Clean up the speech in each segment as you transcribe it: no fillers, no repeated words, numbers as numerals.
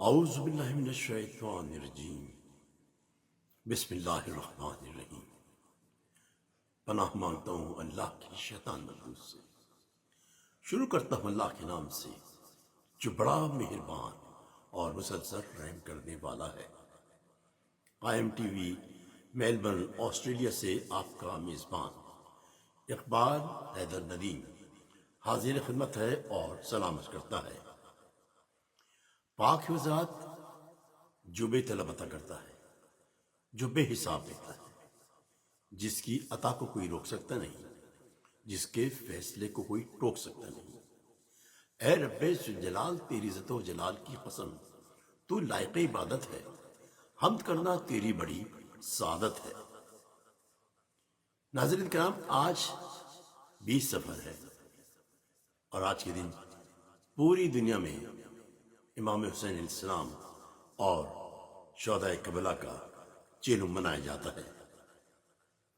اعوذ باللہ من الشیطان الرجیم بسم اللہ الرحمن الرحیم۔ پناہ مانگتا ہوں اللہ کی شیطان ملعون سے۔ شروع کرتا ہوں اللہ کے نام سے جو بڑا مہربان اور مسلسل رحم کرنے والا ہے۔ قائم ٹی وی میلبرن آسٹریلیا سے آپ کا میزبان اقبال حیدر ندیم حاضر خدمت ہے اور سلامت کرتا ہے۔ پاک ہے ذات جو بے طلب عطا کرتا ہے، جو بے حساب دیتا ہے، جس کی عطا کو کوئی روک سکتا نہیں، جس کے فیصلے کو کوئی ٹوک سکتا نہیں۔ اے رب ذوالجلال تیری عزت و جلال کی قسم، تو لائق عبادت ہے، حمد کرنا تیری بڑی سعادت ہے۔ ناظرین کرام، آج 20 سفر ہے اور آج کے دن پوری دنیا میں امام حسین علیہ السلام اور شہدائے کربلا کا چیلم منایا جاتا ہے۔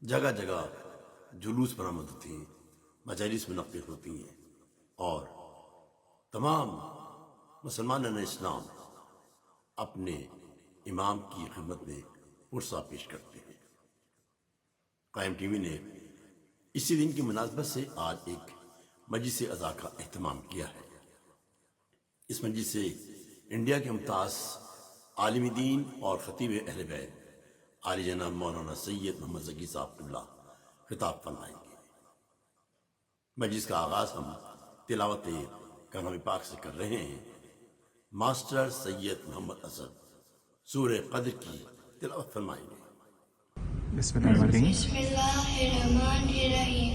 جگہ جگہ جلوس برآمد ہوتے ہیں، مجالس منعقد ہوتی ہیں اور تمام مسلمان اسلام اپنے امام کی خدمت میں پرسہ پیش کرتے ہیں۔ قائم ٹی وی نے اسی دن کی مناسبت سے آج ایک مجلس عزا کا اہتمام کیا ہے۔ اس مجلس سے انڈیا کے ممتاز عالم دین اور خطیب اہل بیت عالی جناب مولانا سید محمد ذکی صاحب اللہ خطاب فرمائیں گے۔ مجلس کا آغاز ہم تلاوت کلام پاک سے کر رہے ہیں۔ ماسٹر سید محمد اسد سورہ قدر کی تلاوت فرمائیں گے۔ بسم اللہ الرحمن الرحیم۔ بسم اللہ الرحمن الرحیم۔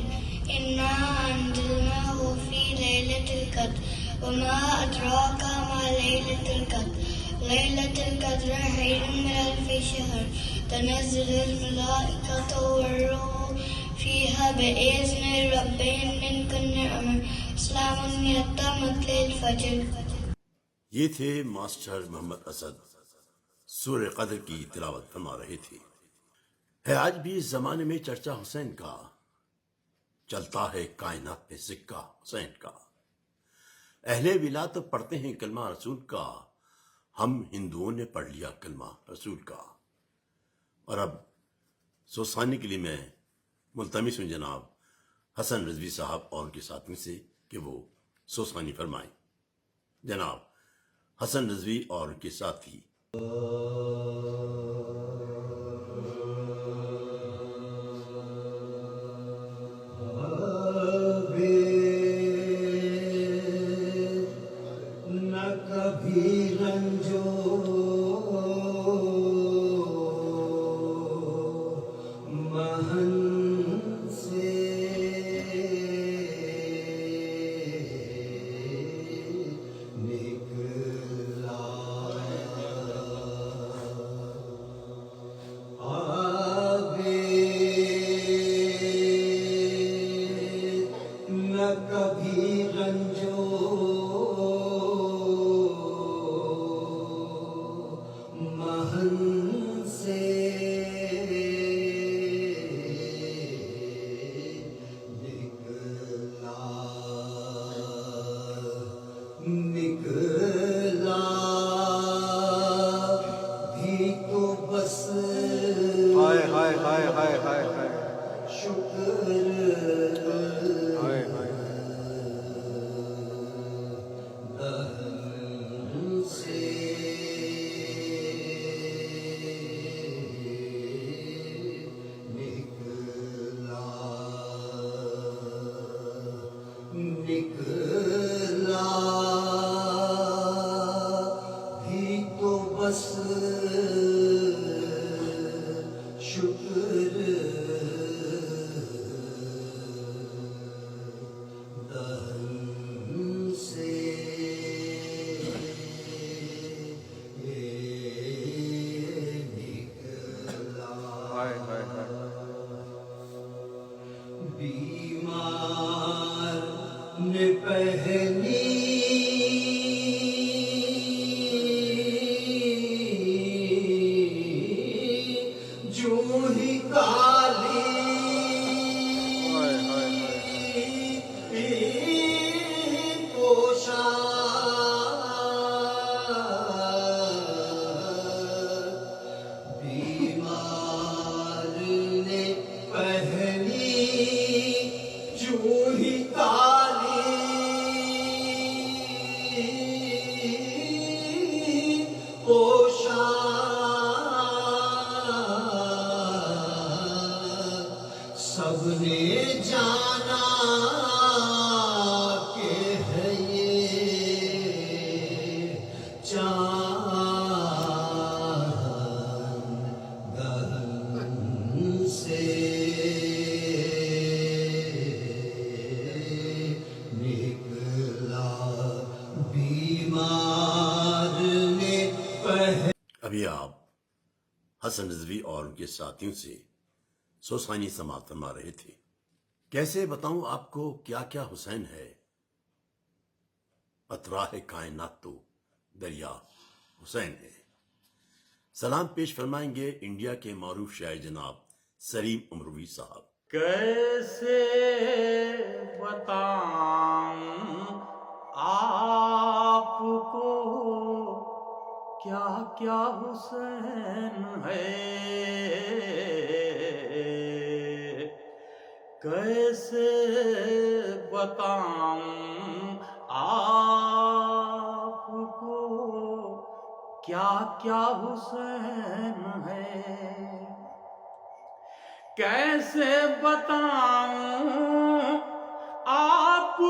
انا انزلناه فی لیلۃ القدر وما ادراک ما لیلۃ القدر لیلۃ القدر خیر من الف شہر تنزل الملائکۃ والروح فیہا بإذن ربہم من کل امر سلام ہی حتی مطلع الفجر۔ یہ تھے ماسٹر محمد اسد سورہ قدر کی تلاوت فرما رہے تھے۔ ہے آج بھی اس زمانے میں چرچا حسین کا، چلتا ہے کائنات پہ سکہ حسین کا۔ اہل ولا تو پڑھتے ہیں کلمہ رسول کا، ہم ہندوؤں نے پڑھ لیا کلمہ رسول کا۔ اور اب سوسانی کے لیے میں ملتمس ہوں جناب حسن رضوی صاحب اور ان کے ساتھی سے کہ وہ سوسانی فرمائیں۔ جناب حسن رضوی اور ان کے ساتھی۔ پوشا ہی کالی پوشاک سب نے جانا کہ ہے یہ چاند دہن سے نکلا بیمار نے ابھی آپ حسن رضوی اور ان کے ساتھیوں سے سوسانی سماعت فرما رہے تھے۔ کیسے بتاؤں آپ کو کیا کیا حسین ہے، اطراح کائنات تو دریا حسین ہے۔ سلام پیش فرمائیں گے انڈیا کے معروف شاعر جناب سلیم امروی صاحب۔ کیسے بتاؤں آپ کو کیا کیا حسین ہے، کیسے بتاؤں آپ کو کیا کیا حسین ہے، کیسے بتاؤں آپ کو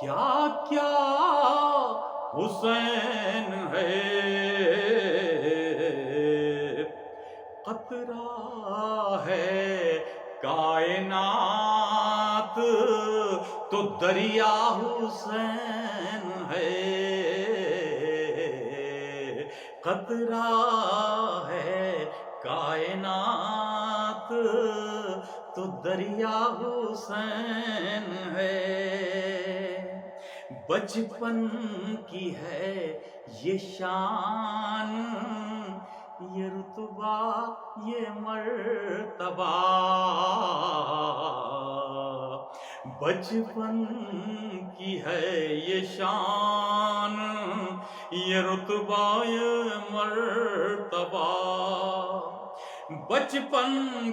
کیا کیا حسین ہے، قطرہ ہے کائنات تو دریا حسین ہے، قطرہ ہے کائنات تو دریا حسین ہے، بچپن کی ہے یہ شان یہ رتبہ یہ مرتبہ، بچپن کی ہے یہ شان یہ رتبہ یہ مرتبہ، بچپن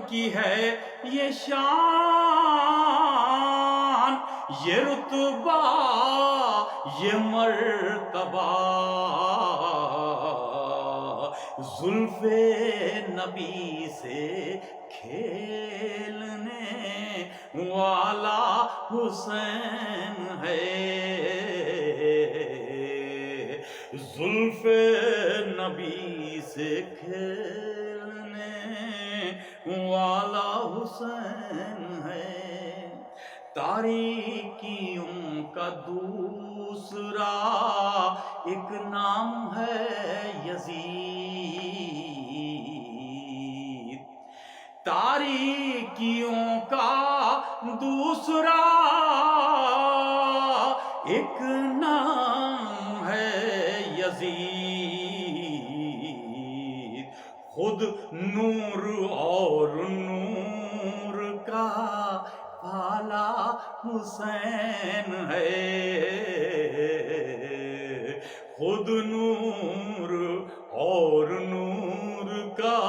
کی ہے یہ شان یہ رتبہ یہ مرتبہ، زلف نبی سے کھیلنے والا حسین ہے، زلف نبی سے کھیلنے والا حسین ہے، تاریکیوں کا دوسرا ایک نام ہے یزید، تاریکیوں کا دوسرا ایک نام ہے یزید، خود نور اور نور کا پالا حسین ہے، خود نور اور نور کا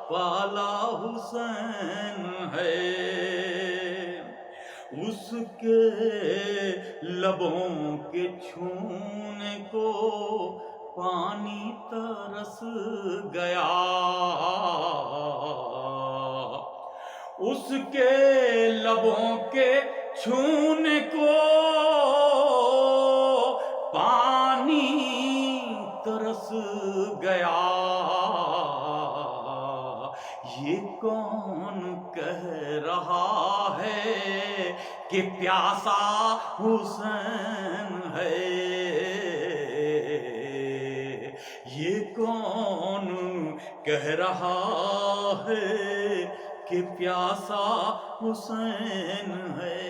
پالا حسین ہے، اس کے لبوں کے چھونے کو پانی ترس گیا، اس کے لبوں کے چھونے کو پانی ترس گیا، یہ کون کہہ رہا ہے کہ پیاسا حسین ہے، یہ کون کہہ رہا ہے کہ پیاسا حسین ہے۔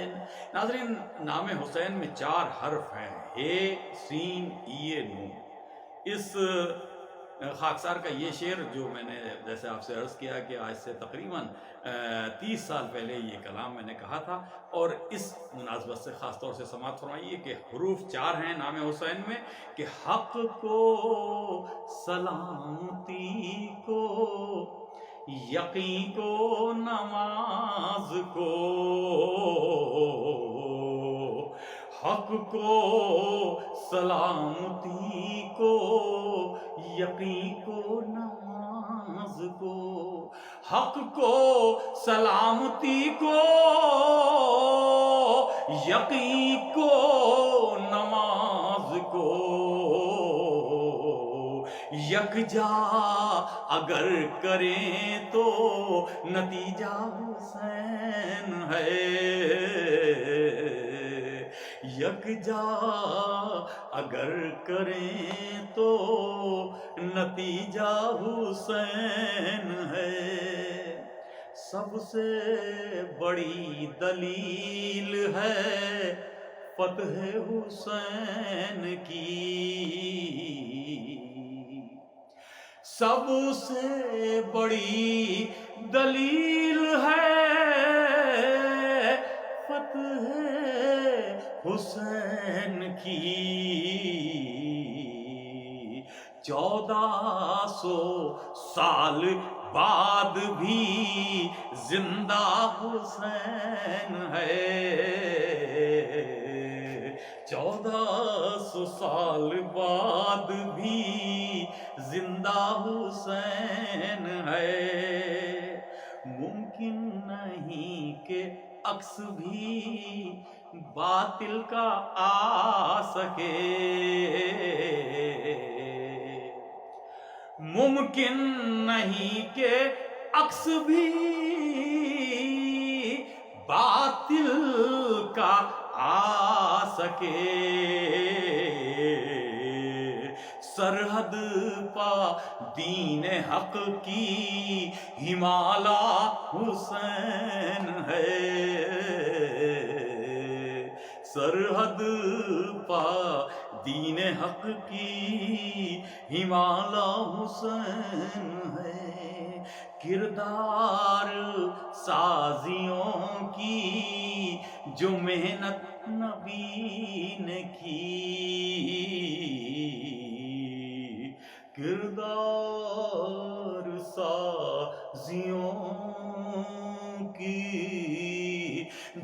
ناظرین، نام حسین میں 4 حرف ہیں، ہے سین ای نون۔ اس خاکسار کا یہ شعر جو میں نے جیسے آپ سے عرض کیا کہ آج سے تقریباً 30 سال پہلے یہ کلام میں نے کہا تھا، اور اس مناسبت سے خاص طور سے سماعت فرمائیے کہ حروف 4 ہیں نام حسین میں، کہ حق کو سلامتی کو یقین کو نماز کو، حق کو سلامتی کو، یقین کو نماز کو، حق کو سلامتی کو، یقین کو نماز کو، یکجا اگر کریں تو نتیجہ حسین ہے، یکجا اگر کریں تو نتیجہ حسین ہے۔ سب سے بڑی دلیل ہے فتح حسین کی، سب سے بڑی دلیل ہے فتح حسین کی۔ 1400 سال بعد بھی زندہ حسین ہے، 1400 سال بعد بھی زندہ حسین ہے۔ ممکن نہیں کہ عکس بھی باطل کا آ سکے، ممکن نہیں کہ عکس بھی باطل کا آ سکے، سرحد پا دین حق کی ہمالا حسین ہے، سرحد پا دین حق کی ہمالا حسین ہے۔ کردار سازیوں کی جو محنت نبی نے کی، کردار سازیوں کی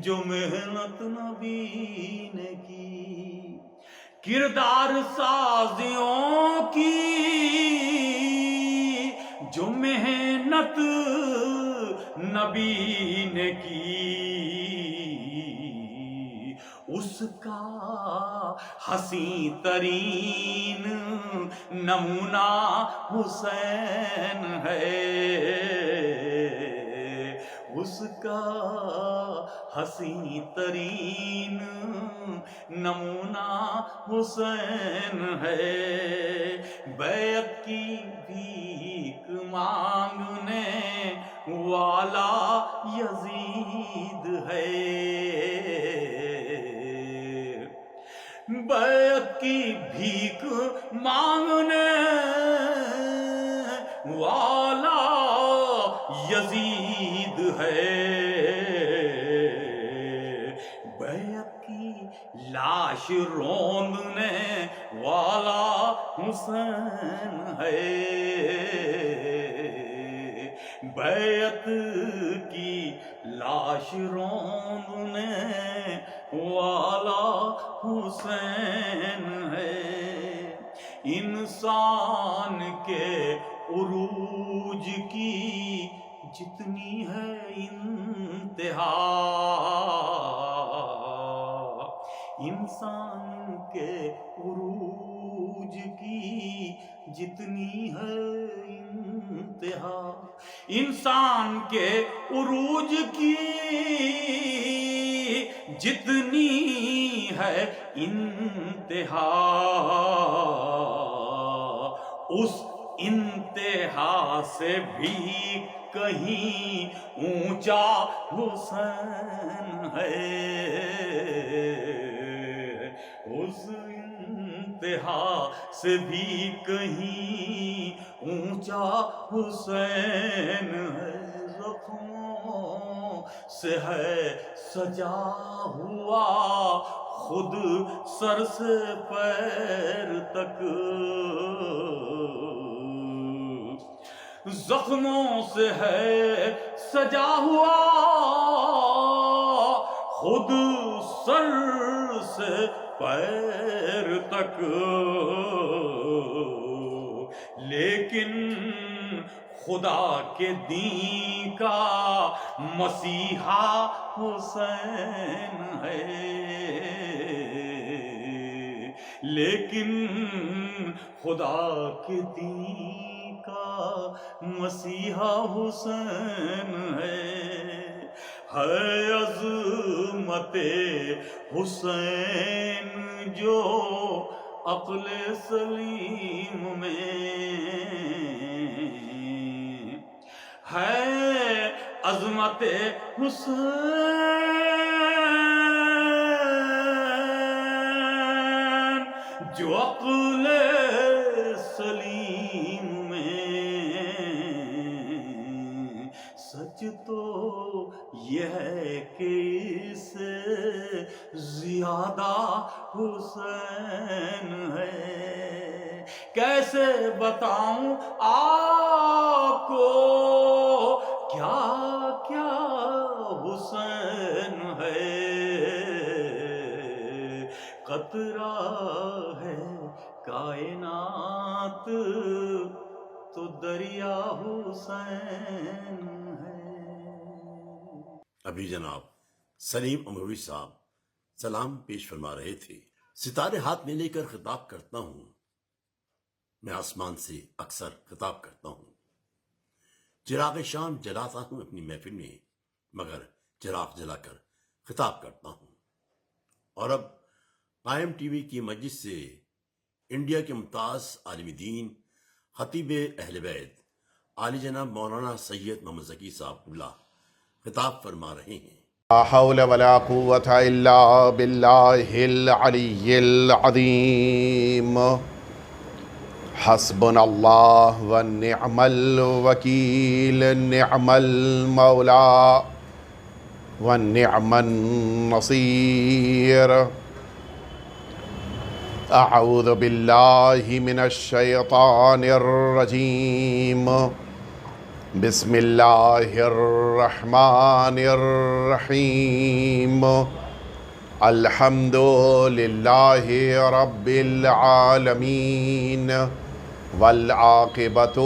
جو محنت نبی نے کی، کردار سازیوں کی جو محنت نبی نے کی، اس کا حسین ترین نمونہ حسین ہے، اس کا حسین ترین نمونہ حسین ہے۔ بیعت کی بھیک مانگنے والا یزید ہے، بیعت کی بھیک مانگنے والا یزید ہے، بیعت کی لاش روندنے والا حسین ہے، بیعت کی لاش روندنے والا حسین ہے۔ انسان کے عروج کی جتنی ہے انتہا، انسان کے عروج کی جتنی ہے انتہا، انسان کے عروج کی جتنی ہے انتہا، اس انتہا سے بھی کہیں اونچا حسین ہے، اس انتہا سے بھی کہیں اونچا حسین ہے۔ زخموں سے ہے سجا ہوا خود سر سے پیر تک، زخموں سے ہے سجا ہوا، خود سر سے پیر تک، لیکن خدا کے دین کا مسیحا حسین ہے، لیکن خدا کے دین کا مسیحا حسین ہے عظمت حسین جو عقل سلیم میں ہے، عظمت حسین جو عقل سلیم میں، سچ تو یہ ہے کہ اس سے زیادہ حسین ہے، کیسے بتاؤں آپ کو کیا کیا حسین ہے، قطرہ ہے کائنات تو دریا حسین ہے۔ ابھی جناب سلیم اموی صاحب سلام پیش فرما رہے تھے۔ ستارے ہاتھ میں لے کر خطاب کرتا ہوں، میں آسمان سے اکثر خطاب کرتا ہوں، چراغ شام جلاتا ہوں اپنی محفل میں، مگر چراغ جلا کر خطاب کرتا ہوں۔ اور اب قائم ٹی وی کی مجلس سے انڈیا کے ممتاز عالم دین خطیب اہل بیت عالی جناب مولانا سید محمد ذکی صاحب اللہ خطاب فرما رہے ہیں۔ لا حول ولا قوة الا باللہ العلی العظیم، حسبنا اللہ ونعم الوکیل، نعم المولا ونعم النصیر۔ اعوذ باللہ من الشیطان الرجیم، بسم اللہ الرحمن الرحیم، الحمد للہ رب العالمین، والعاقبۃ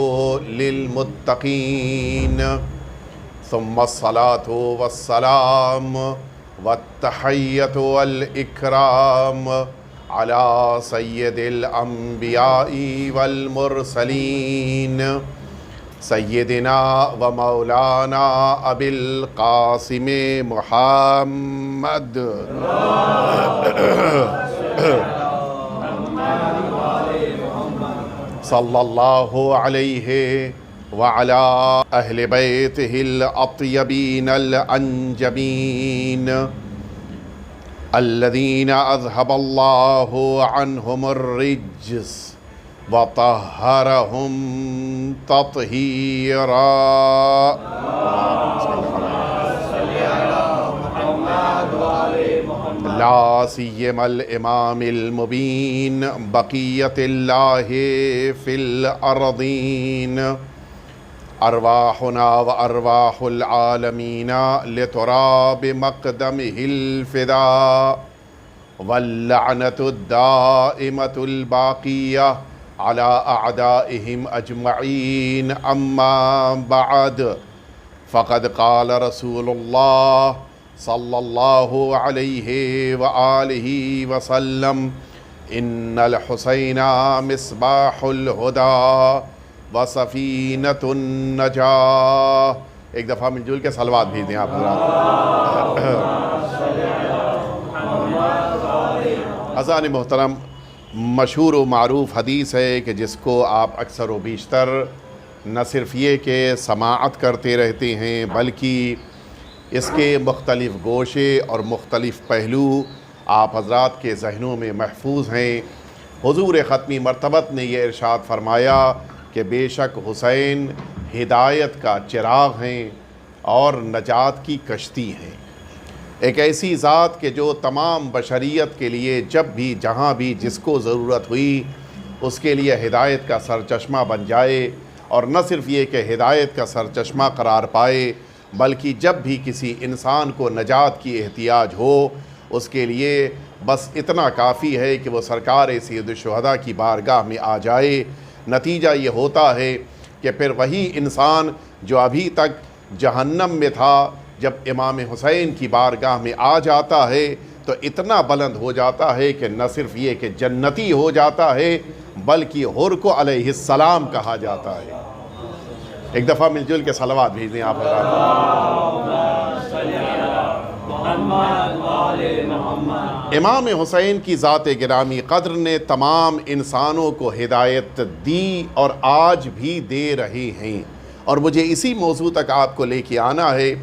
للمتقین، ثم الصلاة والسلام والتحیۃ والاکرام علی سید الانبیاء والمرسلین، سیدنا و مولانا ابی القاسم محمد صلی اللہ علیہ وعلی اہل بیتہ الاطیبین الانجبین، الذین اذهب اللہ عنہم الرجس وطہرہم تطہیرا۔ لا سیما الامام المبین بقیت اللہ فی الارضین، ارواحنا و ارواح العالمین لتراب مقدمہ الفداء، واللعنۃ الدائمۃ الباقیہ علی اعدائہم اجمعین، اما بعد، فقد قال رسول اللہ صلی اللہ علیہ وآلہ وسلم، ان الحسین مصباح الہدی وسفینۃ النجاہ۔ ایک دفعہ مل جل کے صلوات بھیج دیں آپ حضرات۔ عزیزان محترم، مشہور و معروف حدیث ہے کہ جس کو آپ اکثر و بیشتر نہ صرف یہ کہ سماعت کرتے رہتے ہیں بلکہ اس کے مختلف گوشے اور مختلف پہلو آپ حضرات کے ذہنوں میں محفوظ ہیں۔ حضور ختمی مرتبت نے یہ ارشاد فرمایا کہ بے شک حسین ہدایت کا چراغ ہیں اور نجات کی کشتی ہیں، ایک ایسی ذات کہ جو تمام بشریت کے لیے جب بھی جہاں بھی جس کو ضرورت ہوئی اس کے لیے ہدایت کا سرچشمہ بن جائے اور نہ صرف یہ کہ ہدایت کا سرچشمہ قرار پائے، بلکہ جب بھی کسی انسان کو نجات کی احتیاج ہو اس کے لیے بس اتنا کافی ہے کہ وہ سرکار سید الشہداء کی بارگاہ میں آ جائے۔ نتیجہ یہ ہوتا ہے کہ پھر وہی انسان جو ابھی تک جہنم میں تھا جب امام حسین کی بارگاہ میں آ جاتا ہے تو اتنا بلند ہو جاتا ہے کہ نہ صرف یہ کہ جنتی ہو جاتا ہے بلکہ حر کو علیہ السلام کہا جاتا ہے۔ ایک دفعہ مل جل کے صلوات بھیج دیں آپ حضرات۔ امام حسین کی ذات گرامی قدر نے تمام انسانوں کو ہدایت دی اور آج بھی دے رہے ہیں، اور مجھے اسی موضوع تک آپ کو لے کے آنا ہے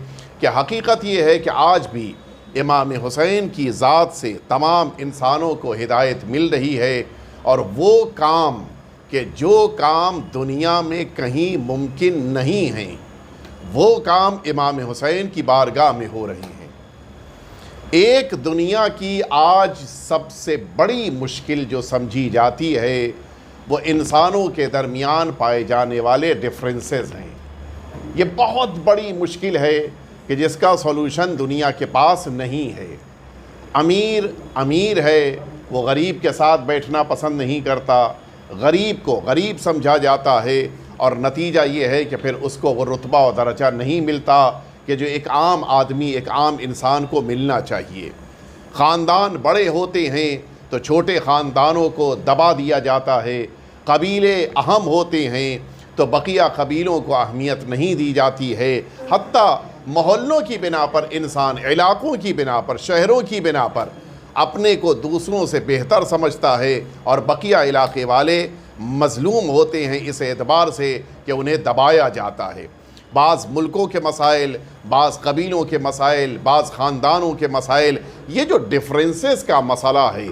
کہ حقیقت یہ ہے کہ آج بھی امام حسین کی ذات سے تمام انسانوں کو ہدایت مل رہی ہے، اور وہ کام کہ جو کام دنیا میں کہیں ممکن نہیں ہیں وہ کام امام حسین کی بارگاہ میں ہو رہے ہیں۔ ایک دنیا کی آج سب سے بڑی مشکل جو سمجھی جاتی ہے وہ انسانوں کے درمیان پائے جانے والے ڈفرینسز ہیں۔ یہ بہت بڑی مشکل ہے کہ جس کا سولوشن دنیا کے پاس نہیں ہے۔ امیر ہے، وہ غریب کے ساتھ بیٹھنا پسند نہیں کرتا، غریب کو غریب سمجھا جاتا ہے، اور نتیجہ یہ ہے کہ پھر اس کو وہ رتبہ و درجہ نہیں ملتا کہ جو ایک عام آدمی، ایک عام انسان کو ملنا چاہیے۔ خاندان بڑے ہوتے ہیں تو چھوٹے خاندانوں کو دبا دیا جاتا ہے، قبیلے اہم ہوتے ہیں تو بقیہ قبیلوں کو اہمیت نہیں دی جاتی ہے، حتیٰ محلوں کی بنا پر انسان علاقوں کی بنا پر، شہروں کی بنا پر اپنے کو دوسروں سے بہتر سمجھتا ہے، اور بقیہ علاقے والے مظلوم ہوتے ہیں اس اعتبار سے کہ انہیں دبایا جاتا ہے۔ بعض ملکوں کے مسائل، بعض قبیلوں کے مسائل، بعض خاندانوں کے مسائل، یہ جو ڈفرینسز کا مسئلہ ہے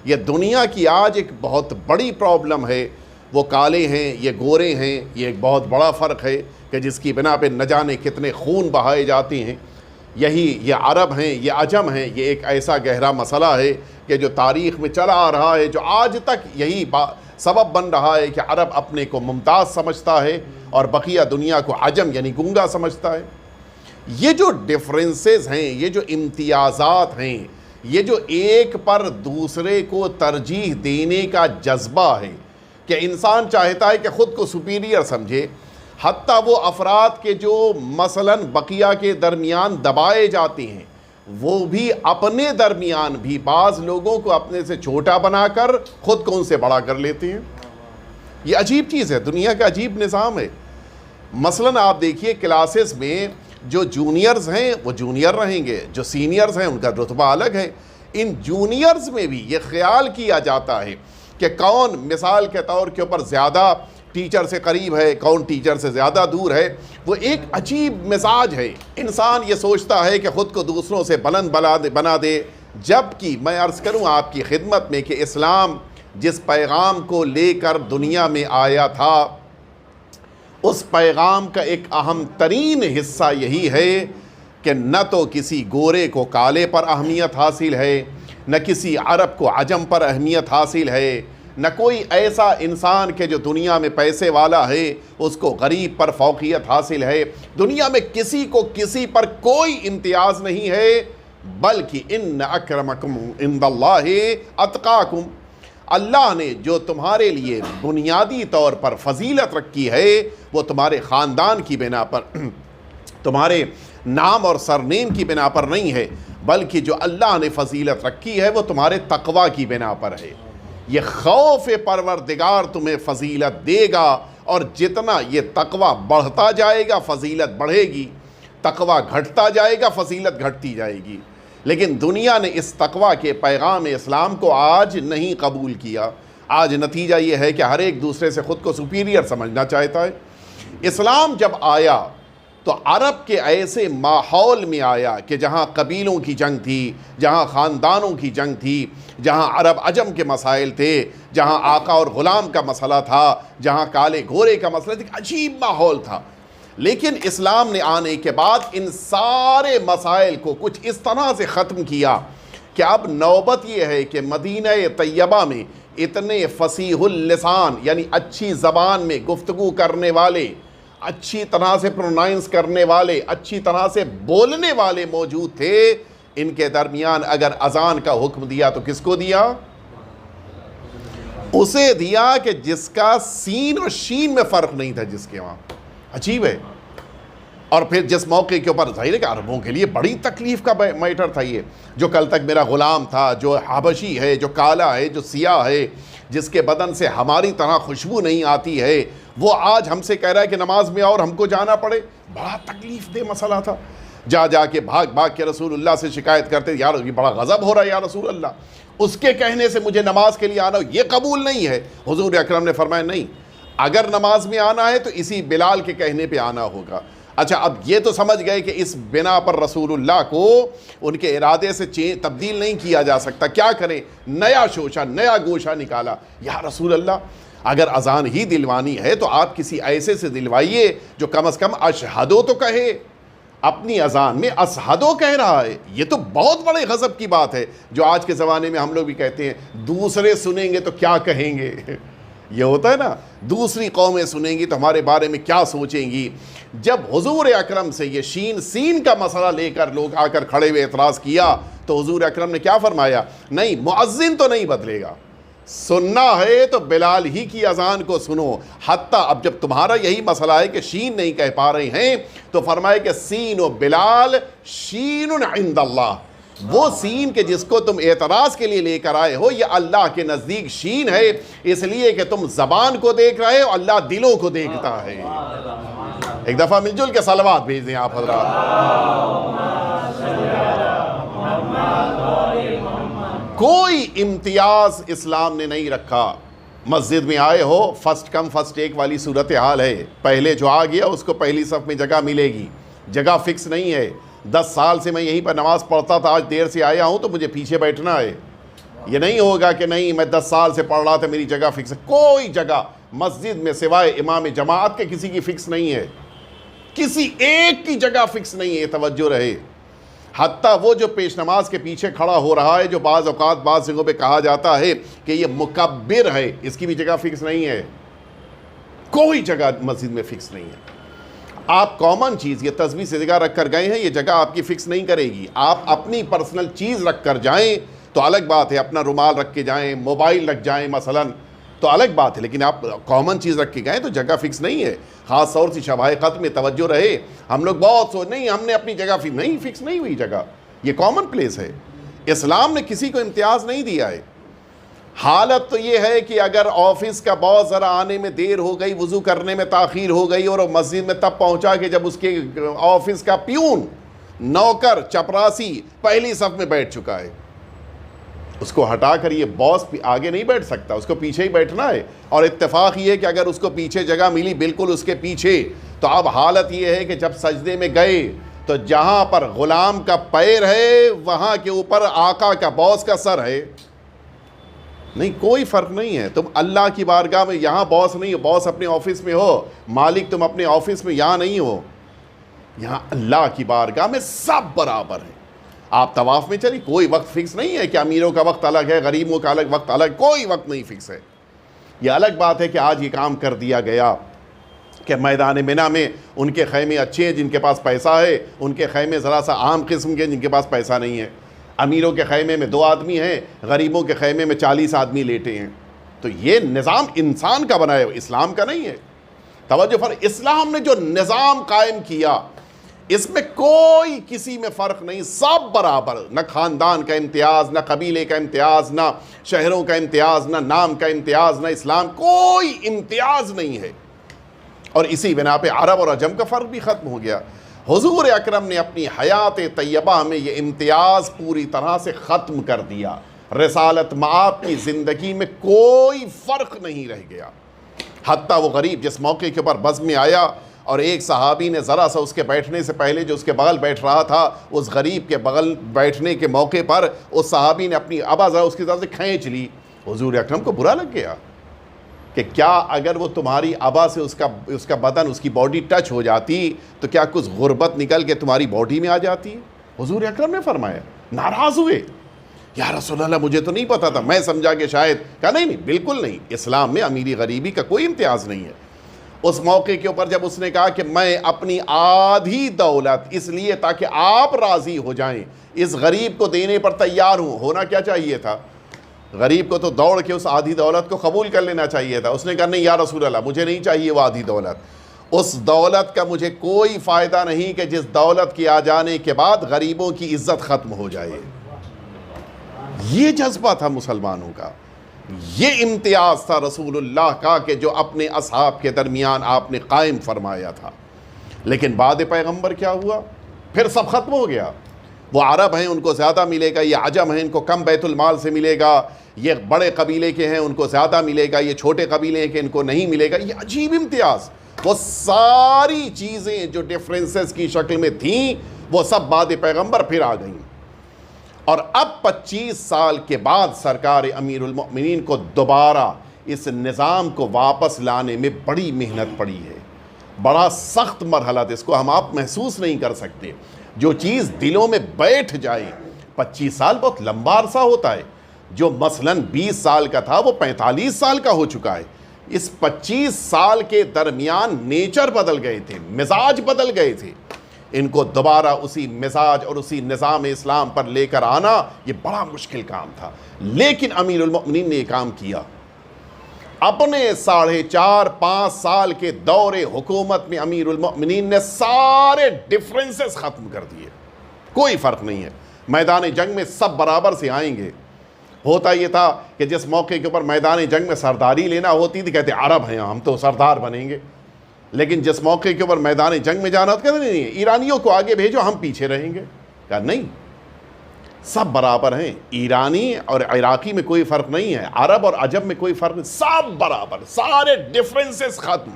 یہ دنیا کی آج ایک بہت بڑی پرابلم ہے۔ وہ کالے ہیں، یہ گورے ہیں، یہ ایک بہت بڑا فرق ہے کہ جس کی بنا پہ نہ جانے کتنے خون بہائے جاتے ہیں۔ یہ عرب ہیں، یہ عجم ہیں، یہ ایک ایسا گہرا مسئلہ ہے کہ جو تاریخ میں چلا آ رہا ہے، جو آج تک یہی سبب بن رہا ہے کہ عرب اپنے کو ممتاز سمجھتا ہے اور بقیہ دنیا کو عجم یعنی گونگا سمجھتا ہے۔ یہ جو ڈفرینسز ہیں، یہ جو امتیازات ہیں، یہ جو ایک پر دوسرے کو ترجیح دینے کا جذبہ ہے کہ انسان چاہتا ہے کہ خود کو سپیریئر سمجھے، حتیٰ وہ افراد کے جو مثلاً بقیہ کے درمیان دبائے جاتے ہیں وہ بھی اپنے درمیان بھی بعض لوگوں کو اپنے سے چھوٹا بنا کر خود کو ان سے بڑا کر لیتے ہیں۔ یہ عجیب چیز ہے، دنیا کا عجیب نظام ہے۔ مثلاً آپ دیکھیے کلاسز میں جو جونیئرز ہیں وہ جونیئر رہیں گے، جو سینئرز ہیں ان کا رتبہ الگ ہے۔ ان جونیئرز میں بھی یہ خیال کیا جاتا ہے کہ کون مثال کے طور کے اوپر زیادہ ٹیچر سے قریب ہے، کون ٹیچر سے زیادہ دور ہے۔ وہ ایک عجیب مزاج ہے، انسان یہ سوچتا ہے کہ خود کو دوسروں سے بلند بنا دے، جبکہ میں عرض کروں آپ کی خدمت میں کہ اسلام جس پیغام کو لے کر دنیا میں آیا تھا اس پیغام کا ایک اہم ترین حصہ یہی ہے کہ نہ تو کسی گورے کو کالے پر اہمیت حاصل ہے، نہ کسی عرب کو عجم پر اہمیت حاصل ہے، نہ کوئی ایسا انسان کہ جو دنیا میں پیسے والا ہے اس کو غریب پر فوقیت حاصل ہے۔ دنیا میں کسی کو کسی پر کوئی امتیاز نہیں ہے، بلکہ ان اکرمکم عند اللہ اتقاکم، اللہ نے جو تمہارے لیے بنیادی طور پر فضیلت رکھی ہے وہ تمہارے خاندان کی بنا پر، تمہارے نام اور سرنیم کی بنا پر نہیں ہے، بلکہ جو اللہ نے فضیلت رکھی ہے وہ تمہارے تقوی کی بنا پر ہے۔ یہ خوف پروردگار تمہیں فضیلت دے گا، اور جتنا یہ تقوی بڑھتا جائے گا فضیلت بڑھے گی، تقوی گھٹتا جائے گا فضیلت گھٹتی جائے گی۔ لیکن دنیا نے اس تقوی کے پیغام اسلام کو آج نہیں قبول کیا۔ آج نتیجہ یہ ہے کہ ہر ایک دوسرے سے خود کو سپیریئر سمجھنا چاہتا ہے۔ اسلام جب آیا تو عرب کے ایسے ماحول میں آیا کہ جہاں قبیلوں کی جنگ تھی، جہاں خاندانوں کی جنگ تھی، جہاں عرب عجم کے مسائل تھے، جہاں آقا اور غلام کا مسئلہ تھا، جہاں کالے گھورے کا مسئلہ تھا، ایک عجیب ماحول تھا۔ لیکن اسلام نے آنے کے بعد ان سارے مسائل کو کچھ اس طرح سے ختم کیا کہ اب نوبت یہ ہے کہ مدینہ طیبہ میں اتنے فصیح اللسان یعنی اچھی زبان میں گفتگو کرنے والے، اچھی طرح سے پروناؤنس کرنے والے، اچھی طرح سے بولنے والے موجود تھے، ان کے درمیان اگر اذان کا حکم دیا تو کس کو دیا؟ اسے دیا کہ جس کا سین اور شین میں فرق نہیں تھا جس کے وہاں. عجیب ہے. اور پھر جس موقع کے اوپر ظاہر ہے کہ عربوں کے لیے بڑی تکلیف کا میٹر تھا یہ، جو کل تک میرا غلام تھا، جو حبشی ہے، جو کالا ہے، جو سیاہ ہے، جس کے بدن سے ہماری طرح خوشبو نہیں آتی ہے، وہ آج ہم سے کہہ رہا ہے کہ نماز میں اور ہم کو جانا پڑے. بڑا تکلیف دہ مسئلہ تھا. جا کے بھاگ کے رسول اللہ سے شکایت کرتے، یار یہ بڑا غضب ہو رہا ہے یا رسول اللہ، اس کے کہنے سے مجھے نماز کے لیے آنا یہ قبول نہیں ہے. حضور اکرم نے فرمایا نہیں، اگر نماز میں آنا ہے تو اسی بلال کے کہنے پہ آنا ہوگا. اچھا اب یہ تو سمجھ گئے کہ اس بنا پر رسول اللہ کو ان کے ارادے سے تبدیل نہیں کیا جا سکتا. کیا کریں؟ نیا شوشہ، نیا گوشہ نکالا. یا رسول اللہ اگر اذان ہی دلوانی ہے تو آپ کسی ایسے سے دلوائیے جو کم از کم اشہدو تو کہے. اپنی اذان میں اشہدو کہہ رہا ہے، یہ تو بہت بڑے غضب کی بات ہے، جو آج کے زمانے میں ہم لوگ بھی کہتے ہیں دوسرے سنیں گے تو کیا کہیں گے. یہ ہوتا ہے نا، دوسری قومیں سنیں گی تو ہمارے بارے میں کیا سوچیں گی. جب حضور اکرم سے یہ شین سین کا مسئلہ لے کر لوگ آ کر کھڑے ہوئے اعتراض کیا تو حضور اکرم نے کیا فرمایا؟ نہیں، مؤذن تو نہیں بدلے گا، سننا ہے تو بلال ہی کی اذان کو سنو. حتیٰ اب جب تمہارا یہی مسئلہ ہے کہ شین نہیں کہہ پا رہے ہیں تو فرمائے کہ سین و بلال شین عند اللہ. وہ سین کے جس کو تم اعتراض کے لیے لے کر آئے ہو یہ اللہ کے نزدیک شین ہے، اس لیے کہ تم زبان کو دیکھ رہے ہو، اللہ دلوں کو دیکھتا ہے. ایک دفعہ مل جل کے صلوات بھیج دیں آپ حضرات. کوئی امتیاز اسلام نے نہیں رکھا. مسجد میں آئے ہو، فرسٹ کم فرسٹ ایک والی صورتحال ہے. پہلے جو آ گیا اس کو پہلی صف میں جگہ ملے گی، جگہ فکس نہیں ہے. 10 سال سے میں یہیں پر نماز پڑھتا تھا، آج دیر سے آیا ہوں تو مجھے پیچھے بیٹھنا ہے. یہ نہیں ہوگا کہ نہیں میں 10 سال سے پڑھ رہا تھا میری جگہ فکس ہے. کوئی جگہ مسجد میں سوائے امام جماعت کے کسی کی فکس نہیں ہے، کسی ایک کی جگہ فکس نہیں ہے. توجہ رہے. حتیٰ وہ جو پیش نماز کے پیچھے کھڑا ہو رہا ہے، جو بعض اوقات بعض جگہوں پہ کہا جاتا ہے کہ یہ مکبر ہے، اس کی بھی جگہ فکس نہیں ہے. کوئی جگہ مسجد میں فکس نہیں ہے. آپ کامن چیز یہ تسبیح سے جگہ رکھ کر گئے ہیں، یہ جگہ آپ کی فکس نہیں کرے گی. آپ اپنی پرسنل چیز رکھ کر جائیں تو الگ بات ہے، اپنا رومال رکھ کے جائیں، موبائل رکھ جائیں مثلا تو الگ بات ہے، لیکن آپ کامن چیز رکھ کے گئے تو جگہ فکس نہیں ہے. خاص طور سے شبائے قدر میں توجہ رہے. ہم لوگ بہت سوچ نہیں ہم نے اپنی جگہ فکس نہیں ہوئی جگہ، یہ کامن پلیس ہے. اسلام نے کسی کو امتیاز نہیں دیا ہے. حالت تو یہ ہے کہ اگر آفس کا باس ذرا آنے میں دیر ہو گئی، وضو کرنے میں تاخیر ہو گئی اور مسجد میں تب پہنچا کہ جب اس کے آفس کا پیون، نوکر، چپراسی پہلی صف میں بیٹھ چکا ہے، اس کو ہٹا کر یہ باس آگے نہیں بیٹھ سکتا، اس کو پیچھے ہی بیٹھنا ہے. اور اتفاق یہ ہے کہ اگر اس کو پیچھے جگہ ملی بالکل اس کے پیچھے، تو اب حالت یہ ہے کہ جب سجدے میں گئے تو جہاں پر غلام کا پیر ہے وہاں کے اوپر آقا کا باس کا سر ہے. نہیں، کوئی فرق نہیں ہے. تم اللہ کی بارگاہ میں یہاں باس نہیں ہو، باس اپنے آفس میں ہو، مالک تم اپنے آفس میں یہاں نہیں ہو. یہاں اللہ کی بارگاہ میں سب برابر ہیں. آپ طواف میں چلی، کوئی وقت فکس نہیں ہے کہ امیروں کا وقت الگ ہے، غریبوں کا الگ وقت الگ، کوئی وقت نہیں فکس ہے. یہ الگ بات ہے کہ آج یہ کام کر دیا گیا کہ میدان منا میں ان کے خیمے اچھے ہیں جن کے پاس پیسہ ہے، ان کے خیمے ذرا سا عام قسم کے جن کے پاس پیسہ نہیں ہے. امیروں کے خیمے میں 2 آدمی ہیں، غریبوں کے خیمے میں 40 آدمی لیٹے ہیں. تو یہ نظام انسان کا بنایا ہوا، اسلام کا نہیں ہے. توجہ پر اسلام نے جو نظام قائم کیا اس میں کوئی کسی میں فرق نہیں، سب برابر. نہ خاندان کا امتیاز، نہ قبیلے کا امتیاز، نہ شہروں کا امتیاز، نہ نام کا امتیاز، نہ اسلام، کوئی امتیاز نہیں ہے. اور اسی بنا پہ عرب اور عجم کا فرق بھی ختم ہو گیا. حضور اکرم نے اپنی حیات طیبہ میں یہ امتیاز پوری طرح سے ختم کر دیا. رسالت مآب کی زندگی میں کوئی فرق نہیں رہ گیا. حتیٰ وہ غریب جس موقع کے اوپر بزم میں آیا اور ایک صحابی نے ذرا سا اس کے بیٹھنے سے پہلے جو اس کے بغل بیٹھ رہا تھا، اس غریب کے بغل بیٹھنے کے موقع پر اس صحابی نے اپنی ابا ذرا اس کی طرف سے کھینچ لی. حضور اکرم کو برا لگ گیا کہ کیا اگر وہ تمہاری ابا سے اس کا بدن، اس کی باڈی ٹچ ہو جاتی تو کیا کچھ غربت نکل کے تمہاری باڈی میں آ جاتی. حضور اکرم نے فرمایا، ناراض ہوئے. یا رسول اللہ مجھے تو نہیں پتا تھا، میں سمجھا کہ شاید، کہا نہیں نہیں بالکل نہیں، اسلام میں امیری غریبی کا کوئی امتیاز نہیں ہے۔ اس موقع کے اوپر جب اس نے کہا کہ میں اپنی آدھی دولت اس لیے تاکہ آپ راضی ہو جائیں اس غریب کو دینے پر تیار ہوں، ہونا کیا چاہیے تھا؟ غریب کو تو دوڑ کے اس آدھی دولت کو قبول کر لینا چاہیے تھا۔ اس نے کہا نہیں یا رسول اللہ مجھے نہیں چاہیے وہ آدھی دولت، اس دولت کا مجھے کوئی فائدہ نہیں کہ جس دولت کے آ جانے کے بعد غریبوں کی عزت ختم ہو جائے۔ یہ جذبہ تھا مسلمانوں کا، یہ امتیاز تھا رسول اللہ کا کہ جو اپنے اصحاب کے درمیان آپ نے قائم فرمایا تھا۔ لیکن بعد پیغمبر کیا ہوا؟ پھر سب ختم ہو گیا۔ وہ عرب ہیں ان کو زیادہ ملے گا، یہ عجم ہیں ان کو کم بیت المال سے ملے گا، یہ بڑے قبیلے کے ہیں ان کو زیادہ ملے گا، یہ چھوٹے قبیلے ہیں کہ ان کو نہیں ملے گا۔ یہ عجیب امتیاز، وہ ساری چیزیں جو ڈیفرنسز کی شکل میں تھیں وہ سب بعد پیغمبر پھر آ گئیں۔ اور اب 25 سال کے بعد سرکار امیر المؤمنین کو دوبارہ اس نظام کو واپس لانے میں بڑی محنت پڑی ہے، بڑا سخت مرحلہ تھا، اس کو ہم آپ محسوس نہیں کر سکتے۔ جو چیز دلوں میں بیٹھ جائے، 25 سال بہت لمبا عرصہ ہوتا ہے، جو مثلاً 20 سال کا تھا وہ 45 سال کا ہو چکا ہے۔ اس 25 سال کے درمیان نیچر بدل گئے تھے، مزاج بدل گئے تھے، ان کو دوبارہ اسی مزاج اور اسی نظام اسلام پر لے کر آنا یہ بڑا مشکل کام تھا۔ لیکن امیر المؤمنین نے یہ کام کیا۔ اپنے 4.5-5 سال کے دور حکومت میں امیر المؤمنین نے سارے ڈیفرنسز ختم کر دیے، کوئی فرق نہیں ہے۔ میدان جنگ میں سب برابر سے آئیں گے۔ ہوتا یہ تھا کہ جس موقع کے اوپر میدان جنگ میں سرداری لینا ہوتی تھی کہتے عرب ہیں ہم تو سردار بنیں گے، لیکن جس موقع کے اوپر میدان جنگ میں جانا ہوتا کہتے نہیں ایرانیوں کو آگے بھیجو ہم پیچھے رہیں گے۔ کہا نہیں، سب برابر ہیں، ایرانی اور عراقی میں کوئی فرق نہیں ہے، عرب اور عجم میں کوئی فرق نہیں، سب برابر، سارے ڈیفرنسز ختم۔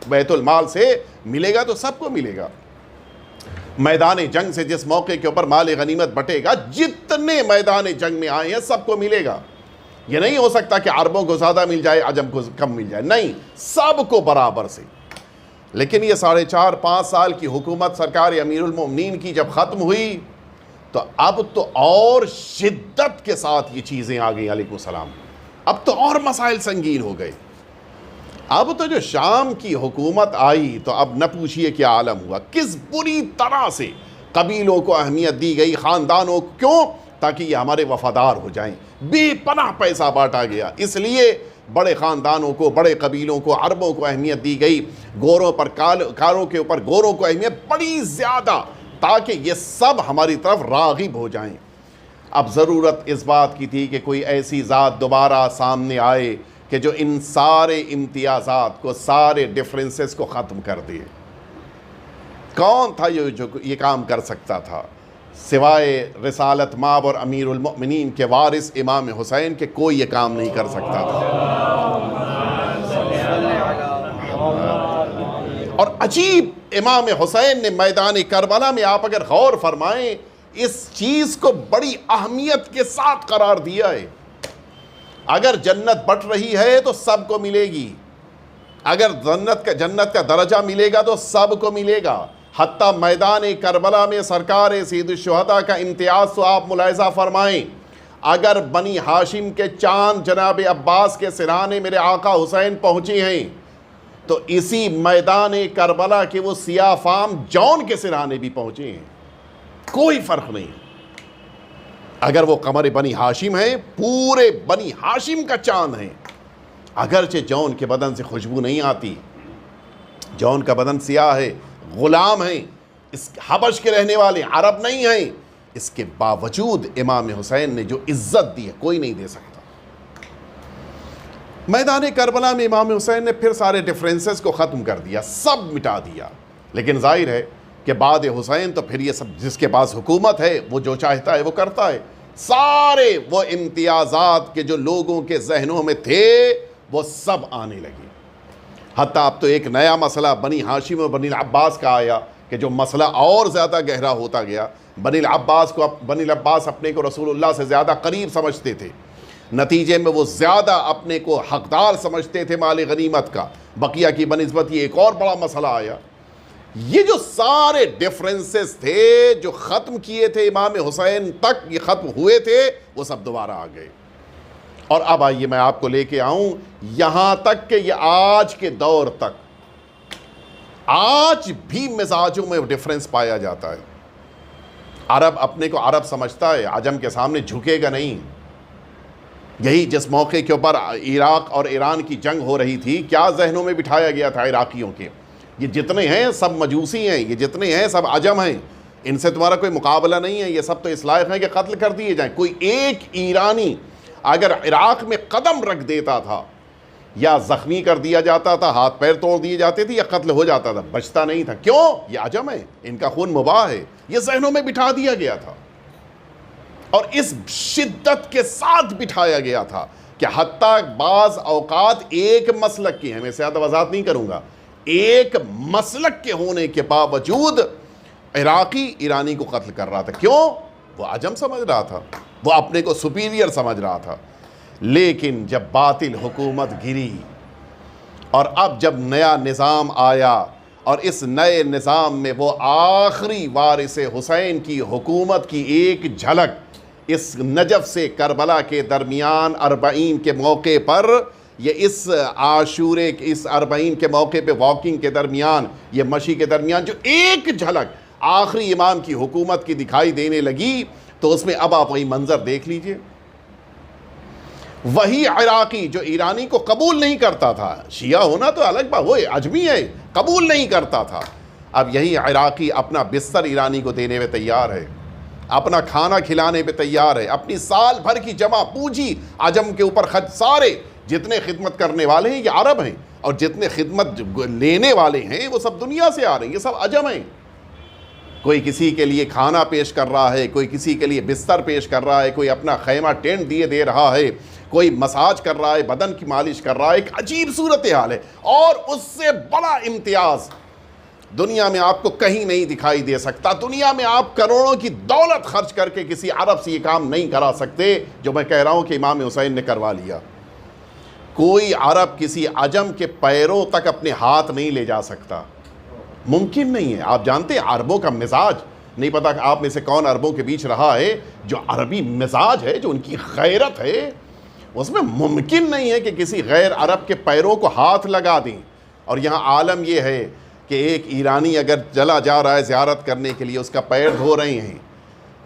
بیت المال سے ملے گا تو سب کو ملے گا۔ میدان جنگ سے جس موقع کے اوپر مال غنیمت بٹے گا، جتنے میدان جنگ میں آئے ہیں سب کو ملے گا۔ یہ نہیں ہو سکتا کہ عربوں کو زیادہ مل جائے عجم کو کم مل جائے، نہیں، سب کو برابر سے۔ لیکن یہ 4.5-5 سال کی حکومت سرکار امیر المؤمنین کی جب ختم ہوئی تو اب تو اور شدت کے ساتھ یہ چیزیں آ گئیں۔ علیکم السلام۔ اب تو اور مسائل سنگین ہو گئے۔ اب تو جو شام کی حکومت آئی تو اب نہ پوچھئے کیا عالم ہوا، کس بری طرح سے قبیلوں کو اہمیت دی گئی، خاندانوں کو، کیوں؟ تاکہ یہ ہمارے وفادار ہو جائیں۔ بے پناہ پیسہ بانٹا گیا، اس لیے بڑے خاندانوں کو، بڑے قبیلوں کو، عربوں کو اہمیت دی گئی، گوروں پر کاروں کے اوپر گوروں کو اہمیت بڑی زیادہ، تاکہ یہ سب ہماری طرف راغب ہو جائیں۔ اب ضرورت اس بات کی تھی کہ کوئی ایسی ذات دوبارہ سامنے آئے کہ جو ان سارے امتیازات کو، سارے ڈیفرنسز کو ختم کر دے۔ کون تھا جو یہ کام کر سکتا تھا؟ سوائے رسالت مآب اور امیر المؤمنین کے وارث امام حسین کے کوئی یہ کام نہیں کر سکتا تھا۔ اور عجیب، امام حسین نے میدان کربلا میں، آپ اگر غور فرمائیں، اس چیز کو بڑی اہمیت کے ساتھ قرار دیا ہے۔ اگر جنت بٹ رہی ہے تو سب کو ملے گی، اگر جنت کا درجہ ملے گا تو سب کو ملے گا۔ حتیٰ میدان کربلا میں سرکار سید الشہداء کا امتیاز تو آپ ملاحظہ فرمائیں، اگر بنی ہاشم کے چاند جناب عباس کے سرہانے میرے آقا حسین پہنچے ہیں تو اسی میدان کربلا کے وہ سیاہ فام جون کے سرہانے بھی پہنچے ہیں، کوئی فرق نہیں۔ اگر وہ قمر بنی ہاشم ہیں، پورے بنی ہاشم کا چاند ہیں، اگرچہ جون کے بدن سے خوشبو نہیں آتی، جون کا بدن سیاہ ہے، غلام ہیں، اس حبش کے رہنے والے، عرب نہیں ہیں، اس کے باوجود امام حسین نے جو عزت دی ہے کوئی نہیں دے سکتا۔ میدان کربلا میں امام حسین نے پھر سارے ڈیفرنسز کو ختم کر دیا، سب مٹا دیا۔ لیکن ظاہر ہے کہ بعد حسین تو پھر یہ سب، جس کے پاس حکومت ہے وہ جو چاہتا ہے وہ کرتا ہے۔ سارے وہ امتیازات کے جو لوگوں کے ذہنوں میں تھے وہ سب آنے لگے۔ حتیٰ اب تو ایک نیا مسئلہ بنی ہاشم اور بنی العباس کا آیا کہ جو مسئلہ اور زیادہ گہرا ہوتا گیا۔ بنی العباس اپنے کو رسول اللہ سے زیادہ قریب سمجھتے تھے، نتیجے میں وہ زیادہ اپنے کو حقدار سمجھتے تھے مال غنیمت کا۔ بقیہ کی بنسبت یہ ایک اور بڑا مسئلہ آیا یہ جو سارے ڈیفرنسز تھے جو ختم کیے تھے امام حسین تک یہ ختم ہوئے تھے، وہ سب دوبارہ آ گئے. اور اب آئیے میں آپ کو لے کے آؤں یہاں تک کہ یہ آج کے دور تک آج بھی مزاجوں میں ڈیفرنس پایا جاتا ہے. عرب اپنے کو عرب سمجھتا ہے، عجم کے سامنے جھکے گا نہیں. یہی جس موقع کے اوپر عراق اور ایران کی جنگ ہو رہی تھی، کیا ذہنوں میں بٹھایا گیا تھا عراقیوں کے؟ یہ جتنے ہیں سب مجوسی ہیں، یہ جتنے ہیں سب عجم ہیں، ان سے تمہارا کوئی مقابلہ نہیں ہے، یہ سب تو اس لائق ہیں کہ قتل کر دیے جائیں. کوئی ایک ایرانی اگر عراق میں قدم رکھ دیتا تھا یا زخمی کر دیا جاتا تھا، ہاتھ پیر توڑ دیے جاتے تھے یا قتل ہو جاتا تھا، بچتا نہیں تھا. کیوں؟ یہ عجم ہے، ان کا خون مباح ہے. یہ ذہنوں میں بٹھا دیا گیا تھا اور اس شدت کے ساتھ بٹھایا گیا تھا کہ حتیٰ بعض اوقات ایک مسلک کے ہیں، میں زیادہ وضاحت نہیں کروں گا، ایک مسلک کے ہونے کے باوجود عراقی ایرانی کو قتل کر رہا تھا. کیوں؟ وہ عجم سمجھ رہا تھا، وہ اپنے کو سپیریئر سمجھ رہا تھا. لیکن جب باطل حکومت گری اور اب جب نیا نظام آیا اور اس نئے نظام میں وہ آخری وارث حسین کی حکومت کی ایک جھلک اس نجف سے کربلا کے درمیان 40 کے موقع پر، یہ اس عاشورے اس 40 کے موقع پہ واکنگ کے درمیان، یہ مشی کے درمیان جو ایک جھلک آخری امام کی حکومت کی دکھائی دینے لگی، تو اس میں اب آپ وہی منظر دیکھ لیجئے. وہی عراقی جو ایرانی کو قبول نہیں کرتا تھا، شیعہ ہونا تو الگ بات، وہ عجمی ہے، قبول نہیں کرتا تھا، اب یہی عراقی اپنا بستر ایرانی کو دینے میں تیار ہے، اپنا کھانا کھلانے پہ تیار ہے، اپنی سال بھر کی جمع پونجی عجم کے اوپر خرچ. سارے جتنے خدمت کرنے والے ہیں یہ عرب ہیں، اور جتنے خدمت لینے والے ہیں وہ سب دنیا سے آ رہے ہیں، یہ سب عجم ہیں. کوئی کسی کے لیے کھانا پیش کر رہا ہے، کوئی کسی کے لیے بستر پیش کر رہا ہے، کوئی اپنا خیمہ ٹینٹ دے رہا ہے، کوئی مساج کر رہا ہے، بدن کی مالش کر رہا ہے. ایک عجیب صورتحال ہے، اور اس سے بڑا امتیاز دنیا میں آپ کو کہیں نہیں دکھائی دے سکتا. دنیا میں آپ کروڑوں کی دولت خرچ کر کے کسی عرب سے یہ کام نہیں کرا سکتے جو میں کہہ رہا ہوں کہ امام حسین نے کروا لیا. کوئی عرب کسی عجم کے پیروں تک اپنے ہاتھ نہیں لے جا سکتا، ممکن نہیں ہے. آپ جانتے ہیں عربوں کا مزاج، نہیں پتا کہ آپ میں سے کون عربوں کے بیچ رہا ہے، جو عربی مزاج ہے، جو ان کی غیرت ہے، اس میں ممکن نہیں ہے کہ کسی غیر عرب کے پیروں کو ہاتھ لگا دیں. اور یہاں عالم یہ ہے کہ ایک ایرانی اگر چلا جا رہا ہے زیارت کرنے کے لیے، اس کا پیر دھو رہے ہیں،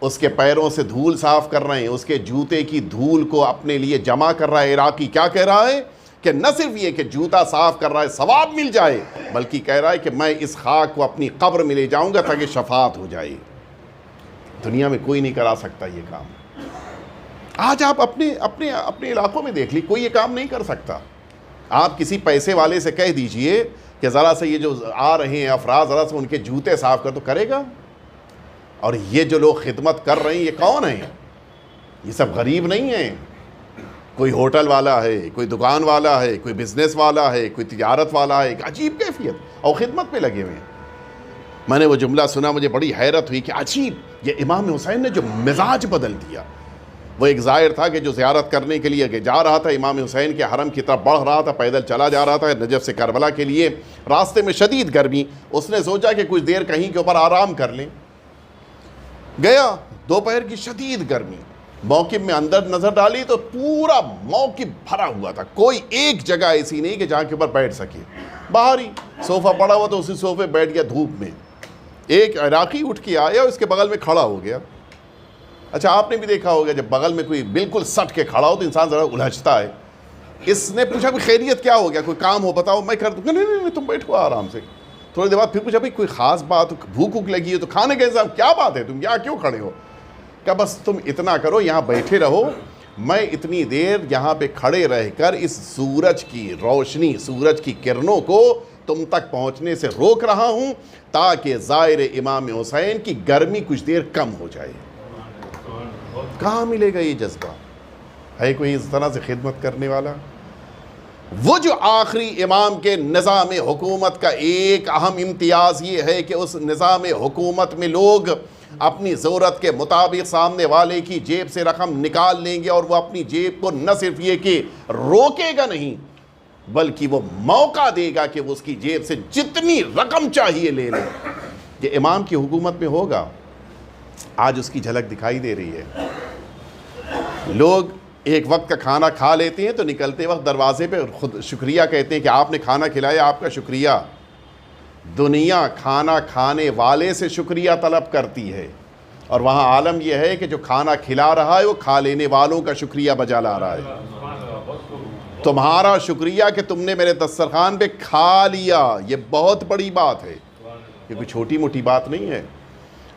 اس کے پیروں سے دھول صاف کر رہے ہیں، اس کے جوتے کی دھول کو اپنے لیے جمع کر رہا ہے. عراقی کیا کہہ رہا ہے کہ نہ صرف یہ کہ جوتا صاف کر رہا ہے ثواب مل جائے، بلکہ کہہ رہا ہے کہ میں اس خاک کو اپنی قبر میں لے جاؤں گا تاکہ شفاعت ہو جائے. دنیا میں کوئی نہیں کرا سکتا یہ کام. آج آپ اپنے علاقوں میں دیکھ لی، کوئی یہ کام نہیں کر سکتا. آپ کسی پیسے والے سے کہہ دیجئے کہ ذرا سے یہ جو آ رہے ہیں افراد، ذرا سے ان کے جوتے صاف کر، تو کرے گا. اور یہ جو لوگ خدمت کر رہے ہیں یہ کون ہیں؟ یہ سب غریب نہیں ہیں. کوئی ہوٹل والا ہے، کوئی دکان والا ہے، کوئی بزنس والا ہے، کوئی تجارت والا ہے. ایک عجیب کیفیت، اور خدمت پہ لگے ہوئے ہیں. میں نے وہ جملہ سنا، مجھے بڑی حیرت ہوئی کہ عجیب، یہ امام حسین نے جو مزاج بدل دیا. وہ ایک زائر تھا کہ جو زیارت کرنے کے لیے جا رہا تھا، امام حسین کے حرم کی طرف بڑھ رہا تھا، پیدل چلا جا رہا تھا نجف سے کربلا کے لیے. راستے میں شدید گرمی، اس نے سوچا کہ کچھ دیر کہیں کے اوپر آرام کر لیں. گیا، دوپہر کی شدید گرمی، موقف میں اندر نظر ڈالی تو پورا موقف بھرا ہوا تھا، کوئی ایک جگہ ایسی نہیں کہ جہاں کے اوپر بیٹھ سکے. باہر ہی صوفہ پڑا ہوا تو اسی صوفے بیٹھ گیا دھوپ میں. ایک عراقی اٹھ کے آیا، اس کے بغل میں کھڑا ہو گیا. اچھا آپ نے بھی دیکھا ہوگا جب بغل میں کوئی بالکل سٹ کے کھڑا ہو تو انسان ذرا الجھتا ہے. اس نے پوچھا بھی خیریت کیا ہو گیا، کوئی کام ہو بتاؤ میں کر دوں گا. نہیں تم بیٹھو آرام سے. تھوڑی دیر بعد پھر پوچھا بھائی کوئی خاص بات، بھوک لگی ہے تو کھانے کا انتظام، کیا بات ہے تم یہاں کیوں کھڑے ہو؟ کہ بس تم اتنا کرو، یہاں بیٹھے رہو، میں اتنی دیر یہاں پہ کھڑے رہ کر اس سورج کی روشنی، سورج کی کرنوں کو تم تک پہنچنے سے روک رہا ہوں تاکہ زائر امام حسین کی گرمی کچھ دیر کم ہو جائے. کہاں ملے گا یہ جذبہ؟ ہے کوئی اس طرح سے خدمت کرنے والا؟ وہ جو آخری امام کے نظام حکومت کا ایک اہم امتیاز یہ ہے کہ اس نظام حکومت میں لوگ اپنی ضرورت کے مطابق سامنے والے کی جیب سے رقم نکال لیں گے، اور وہ اپنی جیب کو نہ صرف یہ کہ روکے گا نہیں بلکہ وہ موقع دے گا کہ وہ اس کی جیب سے جتنی رقم چاہیے لے لے. یہ امام کی حکومت میں ہوگا. آج اس کی جھلک دکھائی دے رہی ہے. لوگ ایک وقت کا کھانا کھا لیتے ہیں تو نکلتے وقت دروازے پہ خود شکریہ کہتے ہیں کہ آپ نے کھانا کھلایا, آپ کا شکریہ. دنیا کھانا کھانے والے سے شکریہ طلب کرتی ہے, اور وہاں عالم یہ ہے کہ جو کھانا کھلا رہا ہے وہ کھا لینے والوں کا شکریہ بجا لا رہا ہے. تمہارا شکریہ کہ تم نے میرے دسترخوان پہ کھا لیا, یہ بہت بڑی بات ہے, یہ کوئی چھوٹی موٹی بات نہیں ہے.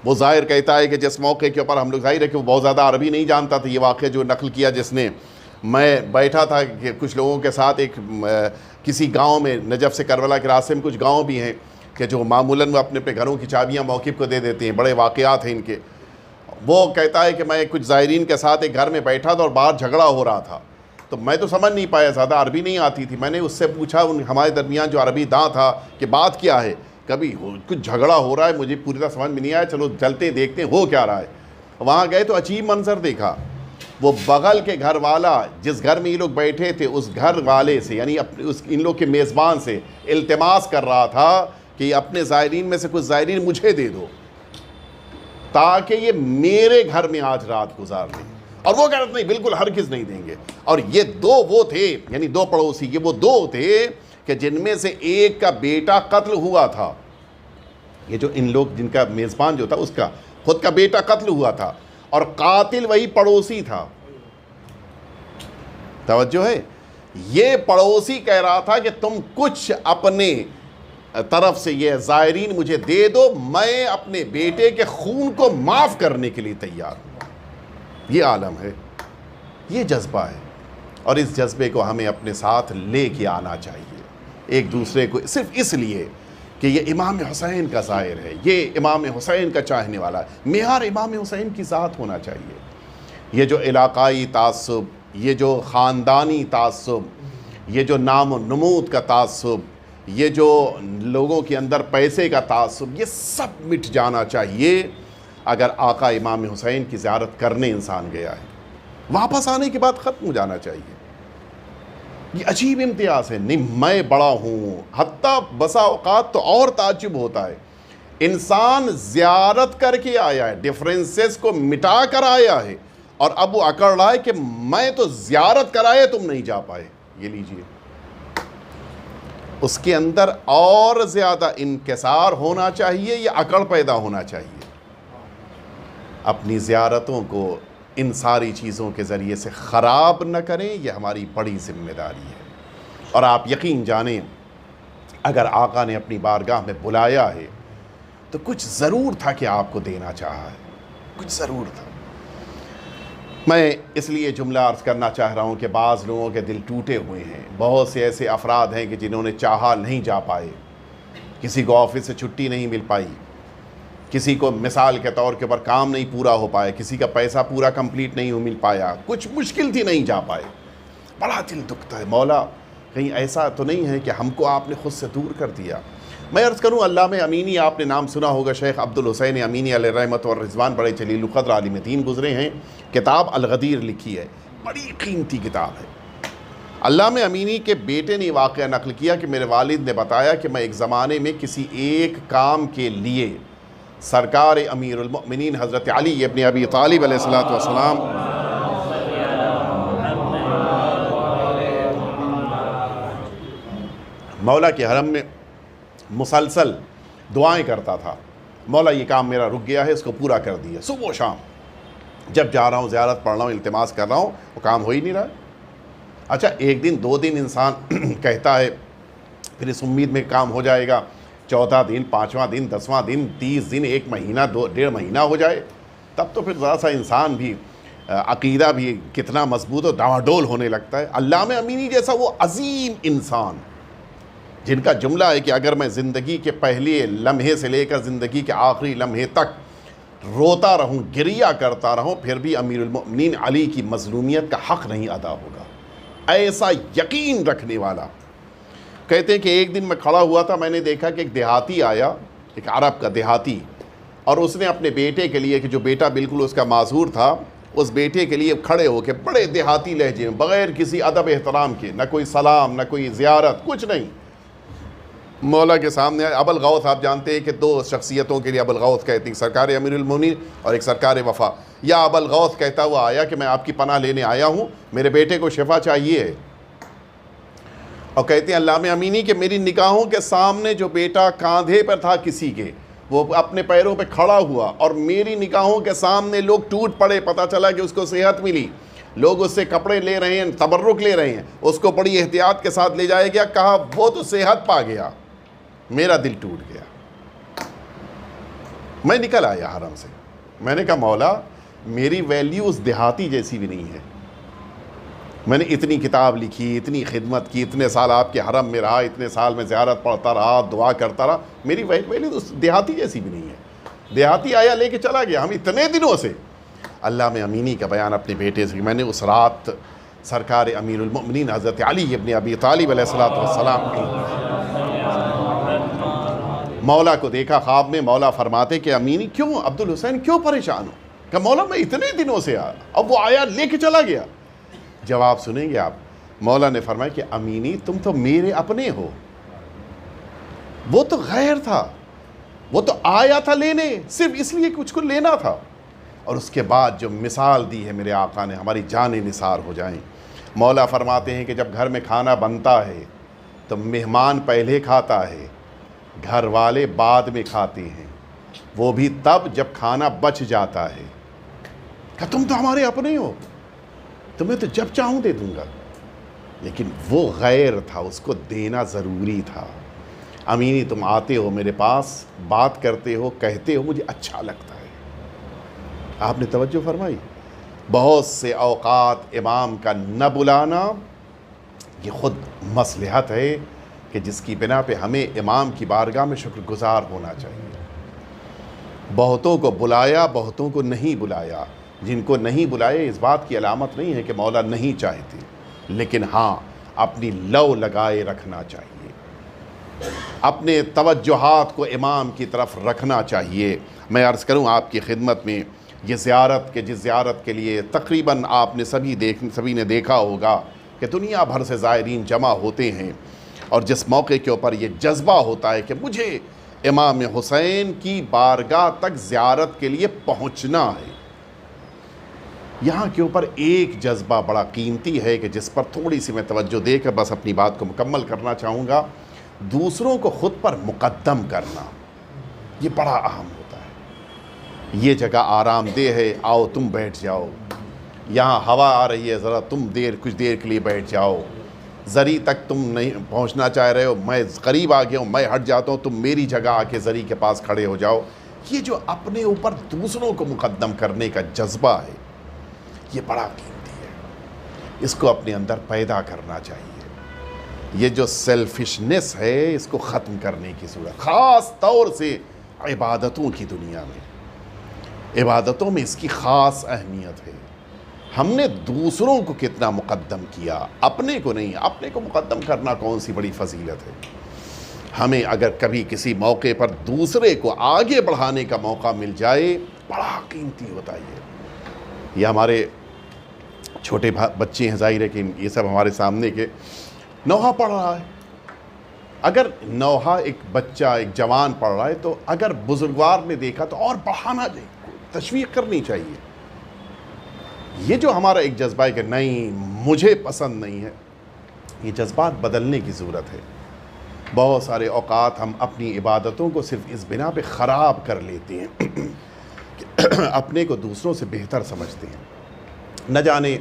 وہ ظاہر کہتا ہے کہ جس موقع کے اوپر ہم لوگ, ظاہر ہے کہ وہ بہت زیادہ عربی نہیں جانتا تھا. یہ واقعہ جو نقل کیا جس نے, میں بیٹھا تھا کہ کچھ لوگوں کے ساتھ ایک کسی گاؤں میں, نجف سے کربلا کے راستے میں کچھ گاؤں بھی ہیں کہ جو معمولاً وہ اپنے اپنے گھروں کی چابیاں موقف کو دے دیتے ہیں, بڑے واقعات ہیں ان کے. وہ کہتا ہے کہ میں کچھ زائرین کے ساتھ ایک گھر میں بیٹھا تھا اور باہر جھگڑا ہو رہا تھا, تو میں تو سمجھ نہیں پایا, زیادہ عربی نہیں آتی تھی. میں نے اس سے پوچھا ہمارے درمیان جو عربی داں تھا کہ بات کیا ہے, کبھی کچھ جھگڑا ہو رہا ہے, مجھے پوری طرح سمجھ میں نہیں آیا, چلو چلتے دیکھتے ہیں ہو کیا رہا ہے. وہاں گئے تو عجیب منظر دیکھا. وہ بغل کے گھر والا, جس گھر میں یہ لوگ بیٹھے تھے, اس گھر والے سے یعنی ان لوگ کے میزبان سے التماس کر رہا تھا کہ اپنے زائرین میں سے کچھ زائرین مجھے دے دو تاکہ یہ میرے گھر میں آج رات گزار لیں. اور وہ کہہ رہے نہیں, بالکل ہرگز نہیں دیں گے. اور یہ دو وہ تھے, یعنی دو پڑوسی, یہ وہ دو تھے کہ جن میں سے ایک کا بیٹا قتل ہوا تھا. یہ جو ان لوگ, جن کا میزبان جو تھا, اس کا خود کا بیٹا قتل ہوا تھا, اور قاتل وہی پڑوسی تھا. توجہ ہے, یہ پڑوسی کہہ رہا تھا کہ تم کچھ اپنے طرف سے یہ زائرین مجھے دے دو, میں اپنے بیٹے کے خون کو معاف کرنے کے لیے تیار ہوں. یہ عالم ہے, یہ جذبہ ہے, اور اس جذبے کو ہمیں اپنے ساتھ لے کے آنا چاہیے. ایک دوسرے کو صرف اس لیے کہ یہ امام حسین کا زائر ہے, یہ امام حسین کا چاہنے والا ہے, معیار امام حسین کی ذات ہونا چاہیے. یہ جو علاقائی تعصب, یہ جو خاندانی تعصب, یہ جو نام و نمود کا تعصب, یہ جو لوگوں کے اندر پیسے کا تعصب, یہ سب مٹ جانا چاہیے. اگر آقا امام حسین کی زیارت کرنے انسان گیا ہے, واپس آنے کے بعد ختم ہو جانا چاہیے. یہ عجیب امتیاز ہے. نہیں میں بڑا ہوں, حتیٰ بسا اوقات تو اور تعجب ہوتا ہے, انسان زیارت کر کے آیا ہے, ڈفرینسز کو مٹا کر آیا ہے, اور اب وہ اکڑ رہا ہے کہ میں تو زیارت کرائے تم نہیں جا پائے. یہ لیجئے, اس کے اندر اور زیادہ انکسار ہونا چاہیے یا اکڑ پیدا ہونا چاہیے؟ اپنی زیارتوں کو ان ساری چیزوں کے ذریعے سے خراب نہ کریں, یہ ہماری بڑی ذمہ داری ہے. اور آپ یقین جانیں, اگر آقا نے اپنی بارگاہ میں بلایا ہے تو کچھ ضرور تھا کہ آپ کو دینا چاہا ہے, کچھ ضرور تھا. میں اس لیے جملہ عرض کرنا چاہ رہا ہوں کہ بعض لوگوں کے دل ٹوٹے ہوئے ہیں. بہت سے ایسے افراد ہیں کہ جنہوں نے چاہا نہیں جا پائے, کسی کو آفس سے چھٹی نہیں مل پائی, کسی کو مثال کے طور کے اوپر کام نہیں پورا ہو پایا, کسی کا پیسہ پورا کمپلیٹ نہیں مل پایا, کچھ مشکل تھی نہیں جا پائے. بڑا دل دکھتا ہے, مولا کہیں ایسا تو نہیں ہے کہ ہم کو آپ نے خود سے دور کر دیا. میں عرض کروں, علامہ امینی, آپ نے نام سنا ہوگا, شیخ عبد الحسین امینی علیہ رحمت و رضوان, بڑے جلیل القدر عالم دین گزرے ہیں. کتاب الغدیر لکھی ہے, بڑی قیمتی کتاب ہے. علامہ امینی کے بیٹے نے واقعہ نقل کیا کہ میرے والد نے بتایا کہ میں ایک زمانے میں کسی ایک کام کے لیے سرکار امیر المؤمنین حضرت علی ابن ابی طالب علیہ السلام مولا کے حرم میں مسلسل دعائیں کرتا تھا, مولا یہ کام میرا رک گیا ہے, اس کو پورا کر دیا. صبح و شام جب جا رہا ہوں, زیارت پڑھ رہا ہوں, التماس کر رہا ہوں, وہ کام ہو ہی نہیں رہا. اچھا ایک دن, دو دن انسان کہتا ہے, پھر اس امید میں کام ہو جائے گا, چوتھا دن, پانچواں دن, 10واں دن, 30 دن, 1 مہینہ, 1.5 مہینہ ہو جائے, تب تو پھر ذرا سا انسان بھی عقیدہ بھی کتنا مضبوط و ڈاواڈول ہونے لگتا ہے. علامہ امینی جیسا وہ عظیم انسان, جن کا جملہ ہے کہ اگر میں زندگی کے پہلے لمحے سے لے کر زندگی کے آخری لمحے تک روتا رہوں, گریا کرتا رہوں, پھر بھی امیر المؤمنین علی کی مظلومیت کا حق نہیں ادا ہوگا. ایسا یقین رکھنے والا. کہتے ہیں کہ ایک دن میں کھڑا ہوا تھا, میں نے دیکھا کہ ایک دیہاتی آیا, ایک عرب کا دیہاتی, اور اس نے اپنے بیٹے کے لیے, کہ جو بیٹا بالکل اس کا معذور تھا, اس بیٹے کے لیے کھڑے ہو کے بڑے دیہاتی لہجے میں بغیر کسی ادب احترام کے، نہ کوئی سلام نہ کوئی زیارت، کچھ نہیں، مولا کے سامنے آئے. ابو الغوث آپ جانتے ہیں کہ دو شخصیتوں کے لیے ابو الغوث کہتے ہیں، سرکار امیر المومنین اور ایک سرکار وفا. یا ابو الغوث کہتا ہوا آیا کہ میں آپ کی پناہ لینے آیا ہوں، میرے بیٹے کو شفا چاہیے ہے. اور کہتے ہیں علامہ امینی کہ میری نگاہوں کے سامنے جو بیٹا کاندھے پر تھا کسی کے، وہ اپنے پیروں پہ کھڑا ہوا، اور میری نگاہوں کے سامنے لوگ ٹوٹ پڑے، پتہ چلا کہ اس کو صحت ملی، لوگ اس سے کپڑے لے رہے ہیں، تبرک لے رہے ہیں، اس کو بڑی احتیاط کے ساتھ لے جایا گیا، کہا وہ تو صحت پا گیا، میرا دل ٹوٹ گیا. میں نکل آیا حرم سے، میں نے کہا مولا میری ویلیو اس دیہاتی جیسی بھی نہیں ہے، میں نے اتنی کتاب لکھی، اتنی خدمت کی، اتنے سال آپ کے حرم میں رہا، اتنے سال میں زیارت پڑھتا رہا، دعا کرتا رہا، میری ویلیو اس دیہاتی جیسی بھی نہیں ہے. دیہاتی آیا لے کے چلا گیا، ہم اتنے دنوں سے. علامہ امینی کا بیان اپنے بیٹے سے، میں نے اس رات سرکار امیر المؤمنین حضرت علی ابن ابی طالب علیہ السلام کی مولا کو دیکھا خواب میں. مولا فرماتے کہ امینی کیوں عبد الحسین کیوں پریشان ہو؟ کہ مولا میں اتنے دنوں سے آیا، اب وہ آیا لے کے چلا گیا. جواب سنیں گے آپ. مولا نے فرمایا کہ امینی تم تو میرے اپنے ہو، وہ تو غیر تھا، وہ تو آیا تھا لینے، صرف اس لیے کچھ کو لینا تھا. اور اس کے بعد جو مثال دی ہے میرے آقا نے، ہماری جانیں نثار ہو جائیں. مولا فرماتے ہیں کہ جب گھر میں کھانا بنتا ہے تو مہمان پہلے کھاتا ہے، گھر والے بعد میں کھاتے ہیں، وہ بھی تب جب کھانا بچ جاتا ہے. کہ تم تو ہمارے اپنے ہو، تمہیں تو جب چاہوں دے دوں گا. لیکن وہ غیر تھا، اس کو دینا ضروری تھا. امینی تم آتے ہو میرے پاس، بات کرتے ہو، کہتے ہو، مجھے اچھا لگتا ہے. آپ نے توجہ فرمائی. بہت سے اوقات امام کا نہ بلانا یہ خود مصلحت ہے کہ جس کی بنا پہ ہمیں امام کی بارگاہ میں شکر گزار ہونا چاہیے. بہتوں کو بلایا، بہتوں کو نہیں بلایا. جن کو نہیں بلائے اس بات کی علامت نہیں ہے کہ مولا نہیں چاہتے، لیکن ہاں اپنی لو لگائے رکھنا چاہیے، اپنے توجہات کو امام کی طرف رکھنا چاہیے. میں عرض کروں آپ کی خدمت میں، یہ زیارت جس زیارت کے لیے تقریباً آپ نے سبھی نے دیکھا ہوگا کہ دنیا بھر سے زائرین جمع ہوتے ہیں، اور جس موقع کے اوپر یہ جذبہ ہوتا ہے کہ مجھے امام حسین کی بارگاہ تک زیارت کے لیے پہنچنا ہے، یہاں کے اوپر ایک جذبہ بڑا قیمتی ہے کہ جس پر تھوڑی سی میں توجہ دے کر بس اپنی بات کو مکمل کرنا چاہوں گا. دوسروں کو خود پر مقدم کرنا، یہ بڑا اہم ہوتا ہے. یہ جگہ آرام دہ ہے، آؤ تم بیٹھ جاؤ. یہاں ہوا آ رہی ہے، ذرا تم کچھ دیر کے لیے بیٹھ جاؤ. زری تک تم نہیں پہنچنا چاہ رہے ہو، میں قریب آ گیا ہوں، میں ہٹ جاتا ہوں، تم میری جگہ آ کے زری کے پاس کھڑے ہو جاؤ. یہ جو اپنے اوپر دوسروں کو مقدم کرنے کا جذبہ ہے یہ بڑا قیمتی ہے، اس کو اپنے اندر پیدا کرنا چاہیے. یہ جو سیلفشنس ہے اس کو ختم کرنے کی ضرورت، خاص طور سے عبادتوں کی دنیا میں. عبادتوں میں اس کی خاص اہمیت ہے. ہم نے دوسروں کو کتنا مقدم کیا، اپنے کو نہیں. اپنے کو مقدم کرنا کون سی بڑی فضیلت ہے. ہمیں اگر کبھی کسی موقع پر دوسرے کو آگے بڑھانے کا موقع مل جائے بڑا قیمتی ہوتا ہے. یہ ہمارے چھوٹے بچے ہیں، ظاہر ہے کہ یہ سب ہمارے سامنے کے نوحہ پڑھ رہا ہے. اگر نوحہ ایک بچہ ایک جوان پڑھ رہا ہے تو اگر بزرگوار نے دیکھا تو اور بڑھانا چاہیے، تشویق کرنی چاہیے. یہ جو ہمارا ایک جذبہ ہے کہ نہیں مجھے پسند نہیں ہے، یہ جذبات بدلنے کی ضرورت ہے. بہت سارے اوقات ہم اپنی عبادتوں کو صرف اس بنا پہ خراب کر لیتے ہیں کہ اپنے کو دوسروں سے بہتر سمجھتے ہیں. نہ جانے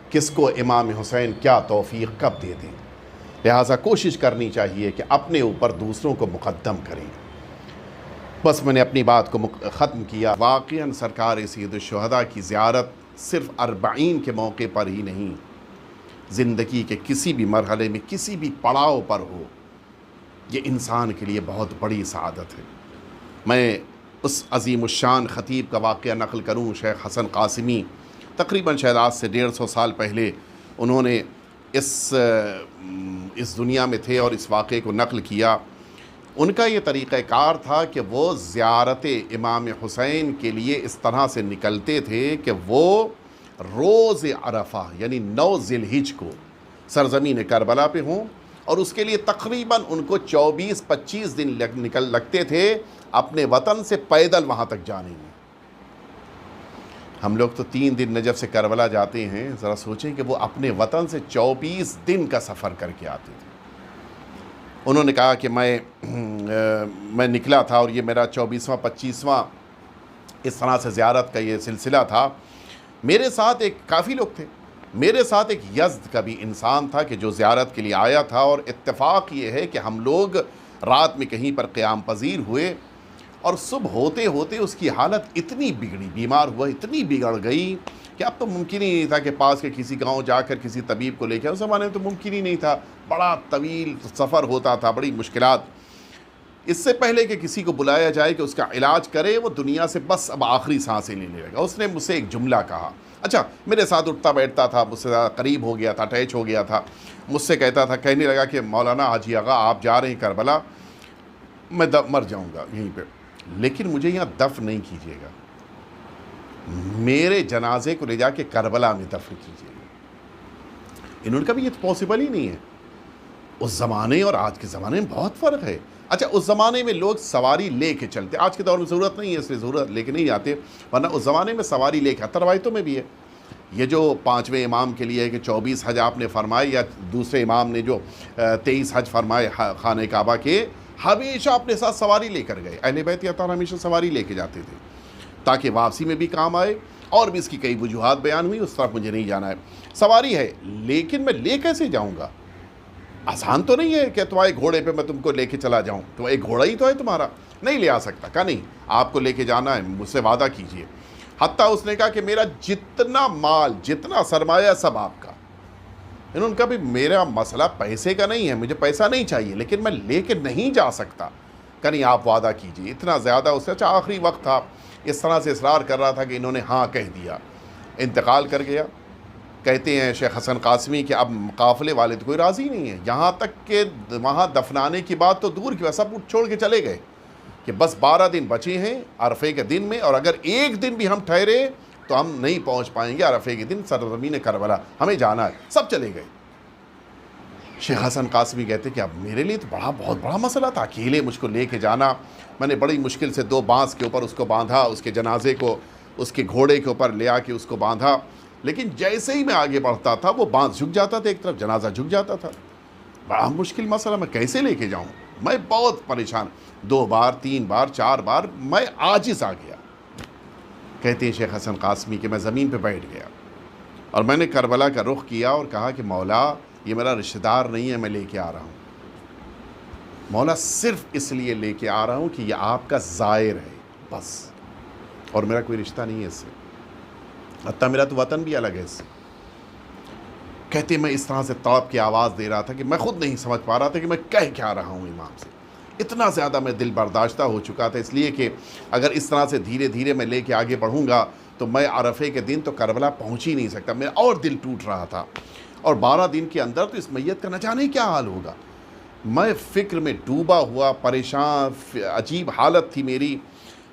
کس کو امام حسین کیا توفیق کب دے دیں. لہٰذا کوشش کرنی چاہیے کہ اپنے اوپر دوسروں کو مقدم کریں. بس میں نے اپنی بات کو ختم کیا. واقعاً سرکار سید الشہداء کی زیارت صرف 40 کے موقع پر ہی نہیں، زندگی کے کسی بھی مرحلے میں کسی بھی پڑاؤ پر ہو، یہ انسان کے لیے بہت بڑی سعادت ہے. میں اس عظیم الشان خطیب کا واقعہ نقل کروں. شیخ حسن قاسمی تقریباً شاید آج سے 150 سال پہلے انہوں نے اس دنیا میں تھے اور اس واقعے کو نقل کیا. ان کا یہ طریقہ کار تھا کہ وہ زیارت امام حسین کے لیے اس طرح سے نکلتے تھے کہ وہ روز عرفہ یعنی 9 ذی الحجہ کو سرزمین کربلا پہ ہوں، اور اس کے لیے تقریباً ان کو 24-25 دن لگتے تھے اپنے وطن سے پیدل وہاں تک جانے میں۔ ہم لوگ تو 3 دن نجف سے کربلا جاتے ہیں، ذرا سوچیں کہ وہ اپنے وطن سے 24 دن کا سفر کر کے آتے تھے۔ انہوں نے کہا کہ میں نکلا تھا اور یہ میرا 24واں 25واں اس طرح سے زیارت کا یہ سلسلہ تھا۔ میرے ساتھ کافی لوگ تھے، میرے ساتھ ایک یزد کا بھی انسان تھا کہ جو زیارت کے لیے آیا تھا، اور اتفاق یہ ہے کہ ہم لوگ رات میں کہیں پر قیام پذیر ہوئے، اور صبح ہوتے ہوتے اس کی حالت اتنی بگڑی، بیمار ہوا، اتنی بگڑ گئی کہ اب تو ممکن ہی نہیں تھا کہ پاس کے کسی گاؤں جا کر کسی طبیب کو لے کے، اس زمانے میں تو ممکن ہی نہیں تھا، بڑا طویل سفر ہوتا تھا، بڑی مشکلات۔ اس سے پہلے کہ کسی کو بلایا جائے کہ اس کا علاج کرے، وہ دنیا سے بس اب آخری سانسیں لینے لگا۔ اس نے مجھ سے ایک جملہ کہا، اچھا میرے ساتھ اٹھتا بیٹھتا تھا، مجھ سے زیادہ قریب ہو گیا تھا، اٹیچ ہو گیا تھا، مجھ سے کہنے لگا کہ مولانا حاجی آغا آپ جا رہے ہیں کربلا، میں مر جاؤں گا یہیں پہ، لیکن مجھے یہاں دفن نہیں کیجیے گا، میرے جنازے کو لے جا کے کربلا میں دفن کیجیے گا۔ انہوں نے کہا یہ تو پاسبل ہی نہیں ہے، اس زمانے اور آج کے زمانے میں بہت فرق ہے۔ اچھا اس زمانے میں لوگ سواری لے کے چلتے، آج کے دور میں ضرورت نہیں ہے، اس لیے ضرورت لے کے نہیں آتے، ورنہ اس زمانے میں سواری لے کے، حتی روایتوں میں بھی ہے یہ جو 5ویں امام کے لیے ہے کہ 24 حج آپ نے فرمائے، یا دوسرے امام نے جو 23 حج فرمائے خانہ کعبہ کے، ہمیشہ اپنے ساتھ سواری لے کر گئے۔ اہل بیت اطہار ہمیشہ سواری لے کے جاتے تھے تاکہ واپسی میں بھی کام آئے، اور بھی اس کی کئی وجوہات بیان ہوئی، اس طرف مجھے نہیں جانا ہے۔ سواری ہے لیکن میں لے کیسے جاؤں گا؟ آسان تو نہیں ہے کہ تمہارے گھوڑے پہ میں تم کو لے کے چلا جاؤں، تو ایک گھوڑا ہی تو ہے تمہارا، نہیں لے آ سکتا۔ کہا نہیں، آپ کو لے کے جانا ہے، مجھ سے وعدہ کیجئے۔ حتیٰ اس نے کہا کہ میرا جتنا مال، جتنا سرمایہ سب آپ کا۔ انہوں نے کہا بھی میرا مسئلہ پیسے کا نہیں ہے، مجھے پیسہ نہیں چاہیے، لیکن میں لے کے نہیں جا سکتا۔ کہ نہیں آپ وعدہ کیجئے۔ اتنا زیادہ اس سے، اچھا آخری وقت تھا، اس طرح سے اصرار کر رہا تھا کہ انہوں نے ہاں کہہ دیا، انتقال کر گیا۔ کہتے ہیں شیخ حسن قاسمی کہ اب قافلے والے تو کوئی راضی نہیں ہے، یہاں تک کہ وہاں دفنانے کی بات تو دور کی بات، سب چھوڑ کے چلے گئے کہ بس 12 دن بچے ہیں عرفے کے دن میں، اور اگر ایک دن بھی ہم ٹھہرے تو ہم نہیں پہنچ پائیں گے عرفے کے دن سرزمین کربلا، ہمیں جانا ہے۔ سب چلے گئے۔ شیخ حسن قاسمی کہتے کہ اب میرے لیے تو بہت بڑا مسئلہ تھا، اکیلے مجھ کو لے کے جانا۔ میں نے بڑی مشکل سے 2 بانس کے اوپر اس کو باندھا، اس کے جنازے کو اس کے گھوڑے کے اوپر لے آ کے اس کو باندھا، لیکن جیسے ہی میں آگے بڑھتا تھا وہ بانس جھک جاتا تھا، ایک طرف جنازہ جھک جاتا تھا۔ بڑا مشکل مسئلہ، میں کیسے لے کے جاؤں؟ میں بہت پریشان، 2 بار 3 بار 4 بار میں عاجز آ گیا۔ کہتے ہیں شیخ حسن قاسمی کہ میں زمین پہ بیٹھ گیا اور میں نے کربلا کا رخ کیا اور کہا کہ مولا یہ میرا رشتہ دار نہیں ہے، میں لے کے آ رہا ہوں مولا، صرف اس لیے لے کے آ رہا ہوں کہ یہ آپ کا زائر ہے بس، اور میرا کوئی رشتہ نہیں ہے اس سے، حتیٰ میرا تو وطن بھی الگ ہے اس سے۔ کہتے میں اس طرح سے تڑپ کی آواز دے رہا تھا کہ میں خود نہیں سمجھ پا رہا تھا کہ میں کہہ کیا رہا ہوں امام سے، اتنا زیادہ میں دل برداشتہ ہو چکا تھا، اس لیے کہ اگر اس طرح سے دھیرے دھیرے میں لے کے آگے بڑھوں گا تو میں عرفے کے دن تو کربلا پہنچ ہی نہیں سکتا، میرا اور دل ٹوٹ رہا تھا، اور 12 دن کے اندر تو اس میت کا نہ جانے کیا حال ہوگا۔ میں فکر میں ڈوبا ہوا، پریشان، عجیب حالت تھی میری،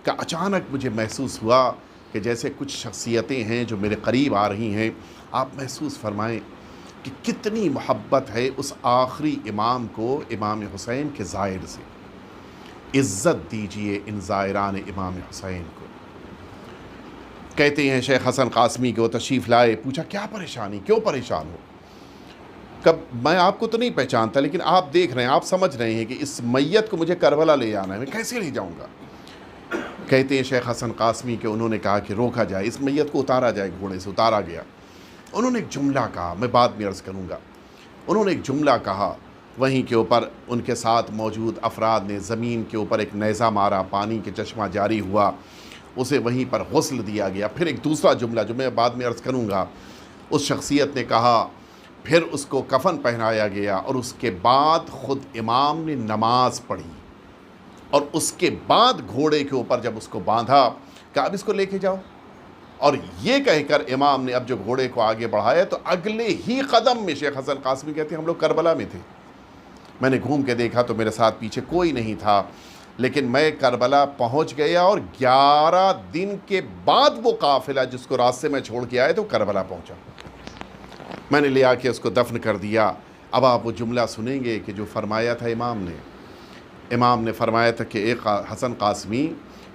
کہ اچانک مجھے محسوس ہوا کہ جیسے کچھ شخصیتیں ہیں جو میرے قریب آ رہی ہیں۔ آپ محسوس فرمائیں کہ کتنی محبت ہے اس آخری امام کو، امام حسین کے زائر سے۔ عزت دیجئے ان زائران امام حسین کو۔ کہتے ہیں شیخ حسن قاسمی کو تشریف لائے، پوچھا کیا پریشانی، کیوں پریشان ہو؟ کب میں آپ کو تو نہیں پہچانتا، لیکن آپ دیکھ رہے ہیں، آپ سمجھ رہے ہیں کہ اس میت کو مجھے کربلا لے جانا ہے، میں کیسے لے جاؤں گا؟ کہتے ہیں شیخ حسن قاسمی کہ انہوں نے کہا کہ روکا جائے، اس میت کو اتارا جائے، گھوڑے سے اتارا گیا۔ انہوں نے ایک جملہ کہا، میں بعد میں عرض کروں گا، انہوں نے ایک جملہ کہا، وہیں کے اوپر ان کے ساتھ موجود افراد نے زمین کے اوپر ایک نیزہ مارا، پانی کے چشمہ جاری ہوا، اسے وہیں پر غسل دیا گیا۔ پھر ایک دوسرا جملہ جو میں بعد میں عرض کروں گا، اس شخصیت نے کہا، پھر اس کو کفن پہنایا گیا، اور اس کے بعد خود امام نے نماز پڑھی، اور اس کے بعد گھوڑے کے اوپر جب اس کو باندھا کہ اب اس کو لے کے جاؤ، اور یہ کہہ کر امام نے اب جو گھوڑے کو آگے بڑھایا تو اگلے ہی قدم میں شیخ حسن قاسمی کہتے ہیں ہم لوگ کربلا میں تھے، میں نے گھوم کے دیکھا تو میرے ساتھ پیچھے کوئی نہیں تھا، لیکن میں کربلا پہنچ گیا اور 11 دن کے بعد وہ قافلہ جس کو راستے میں چھوڑ کے آئے تو کربلا پہنچا۔ میں نے لے آ کے اس کو دفن کر دیا۔ اب آپ وہ جملہ سنیں گے کہ جو فرمایا تھا امام نے فرمایا تھا کہ اے حسن قاسمی،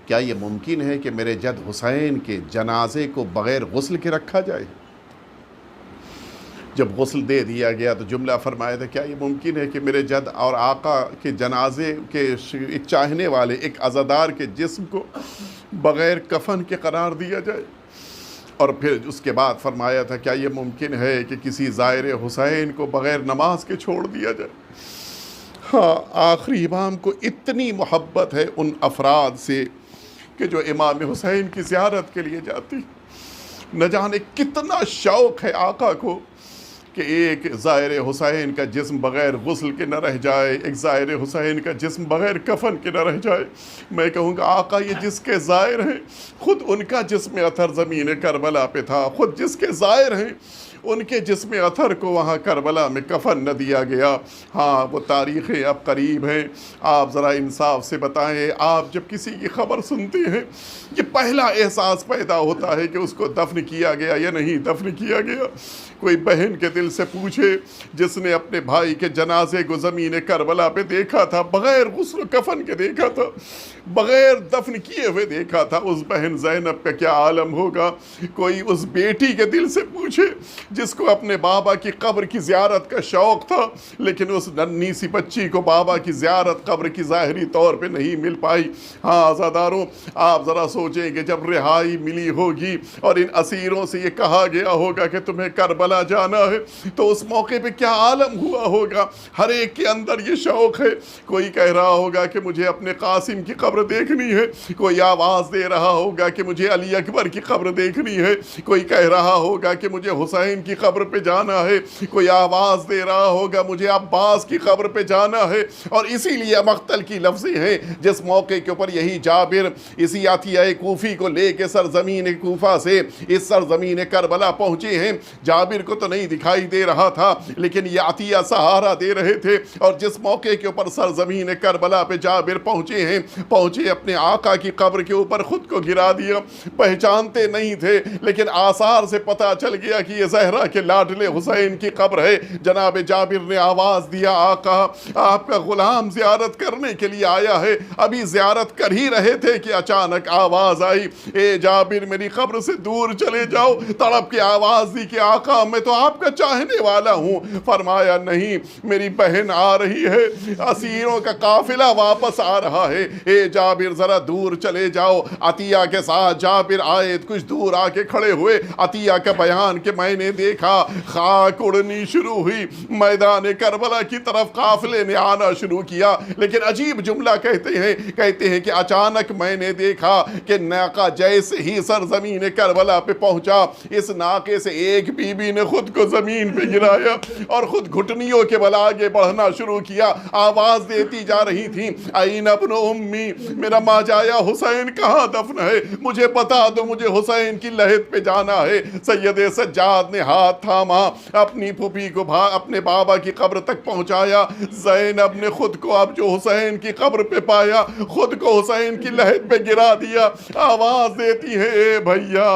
کیا یہ ممکن ہے کہ میرے جد حسین کے جنازے کو بغیر غسل کے رکھا جائے؟ جب غسل دے دیا گیا تو جملہ فرمایا تھا، کیا یہ ممکن ہے کہ میرے جد اور آقا کے جنازے کے ایک چاہنے والے، ایک عزادار کے جسم کو بغیر کفن کے قرار دیا جائے؟ اور پھر اس کے بعد فرمایا تھا، کیا یہ ممکن ہے کہ کسی زائر حسین کو بغیر نماز کے چھوڑ دیا جائے؟ ہاں، آخری امام کو اتنی محبت ہے ان افراد سے کہ جو امام حسین کی زیارت کے لیے جاتی، نہ جانے کتنا شوق ہے آقا کو کہ ایک زائر حسین کا جسم بغیر غسل کے نہ رہ جائے، ایک زائر حسین کا جسم بغیر کفن کے نہ رہ جائے۔ میں کہوں گا آقا یہ جس کے زائر ہیں، خود ان کا جسم اطہر زمین کربلا پہ تھا، خود جس کے زائر ہیں ان کے جسم اطہر کو وہاں کربلا میں کفن نہ دیا گیا۔ ہاں، وہ تاریخیں اب قریب ہیں، آپ ذرا انصاف سے بتائیں، آپ جب کسی کی خبر سنتے ہیں یہ پہلا احساس پیدا ہوتا ہے کہ اس کو دفن کیا گیا یا نہیں دفن کیا گیا؟ کوئی بہن کے دل سے پوچھے جس نے اپنے بھائی کے جنازے کو زمین کربلا پہ دیکھا تھا، بغیر غسل و کفن کے دیکھا تھا، بغیر دفن کیے ہوئے دیکھا تھا، اس بہن زینب کا کیا عالم ہوگا؟ کوئی اس بیٹی کے دل سے پوچھے جس کو اپنے بابا کی قبر کی زیارت کا شوق تھا، لیکن اس ننھی سی بچی کو بابا کی زیارت قبر کی ظاہری طور پہ نہیں مل پائی۔ ہاں عزاداروں، آپ ذرا سوچیں کہ جب رہائی ملی ہوگی اور ان اسیروں سے یہ کہا گیا ہوگا کہ تمہیں کربلا جانا ہے تو اس موقع پہ کیا عالم ہوا ہوگا؟ ہر ایک کے اندر یہ شوق ہے۔ کوئی کہہ رہا ہوگا کہ مجھے اپنے قاسم کی قبر دیکھنی ہے، کوئی آواز دے رہا ہوگا کہ مجھے علی اکبر کی قبر دیکھنی ہے، کوئی کہہ رہا ہوگا کہ مجھے حسین کی قبر پہ جانا ہے، کوئی آواز دے رہا ہوگا مجھے عباس کی قبر پہ جانا ہے۔ اور اسی لیے مقتل کی لفظیں ہیں جس موقع کے اوپر یہی جابر اسی عطیہ کوفی کو لے کے سرزمین کوفہ سے اس سرزمین کربلا پہنچے ہیں۔ جابر کو تو نہیں دکھائی دے رہا تھا لیکن یہ عطیہ سہارا دے رہے تھے، اور جس موقع کے اوپر سرزمین کربلا پہ جابر پہنچے ہیں، پہنچے اپنے آقا کی قبر کے اوپر خود کو گرا دیا۔ پہچانتے نہیں تھے لیکن آثار سے پتہ چل گیا کہ یہ زہرا کے لاڈلے حسین کی قبر ہے۔ جناب جابر نے آواز دیا، آقا آپ کا غلام زیارت کرنے کے لیے آیا ہے۔ ابھی زیارت کر ہی رہے تھے کہ اچانک آواز آئی، اے جابر میری قبر سے دور چلے جاؤ۔ تڑپ کے آواز دی کہ آقا میں تو آپ کا چاہنے والا ہوں۔ فرمایا نہیں، میری بہن آ رہی ہے، اسیروں کا قافلہ واپس آ رہا ہے، اے جابر ذرا دور چلے جاؤ۔ عطیہ کے ساتھ جابر آئے، کچھ دور آ کے کھڑے ہوئے۔ عطیہ کا بیان کہ میں نے دیکھا خاک اڑنی شروع ہوئی، میدان کربلا کی طرف قافلے نے آنا شروع کیا، لیکن عجیب جملہ کہتے ہیں کہ اچانک میں نے دیکھا کہ ناقہ جیسے ہی سرزمین کربلا پہ پہنچا، اس ناقے سے ایک بی بی نے خود کو زمین پہ گرایا اور خود گھٹنیوں کے بل آگے بڑھنا شروع کیا۔ آواز دیتی جا رہی تھی، این ابن امی، میرا ماجایا حسین کہاں دفن ہے؟ مجھے بتا دو، مجھے حسین کی لحد پہ جانا ہے۔ سید سجاد نے ہاتھ تھاما، اپنی پھوپھی کو اپنے بابا کی قبر تک پہنچایا۔ زینب نے خود کو اب جو حسین کی قبر پہ پایا، خود کو حسین کی لحد پہ گرا دیا۔ آواز دیتی ہے، اے بھیا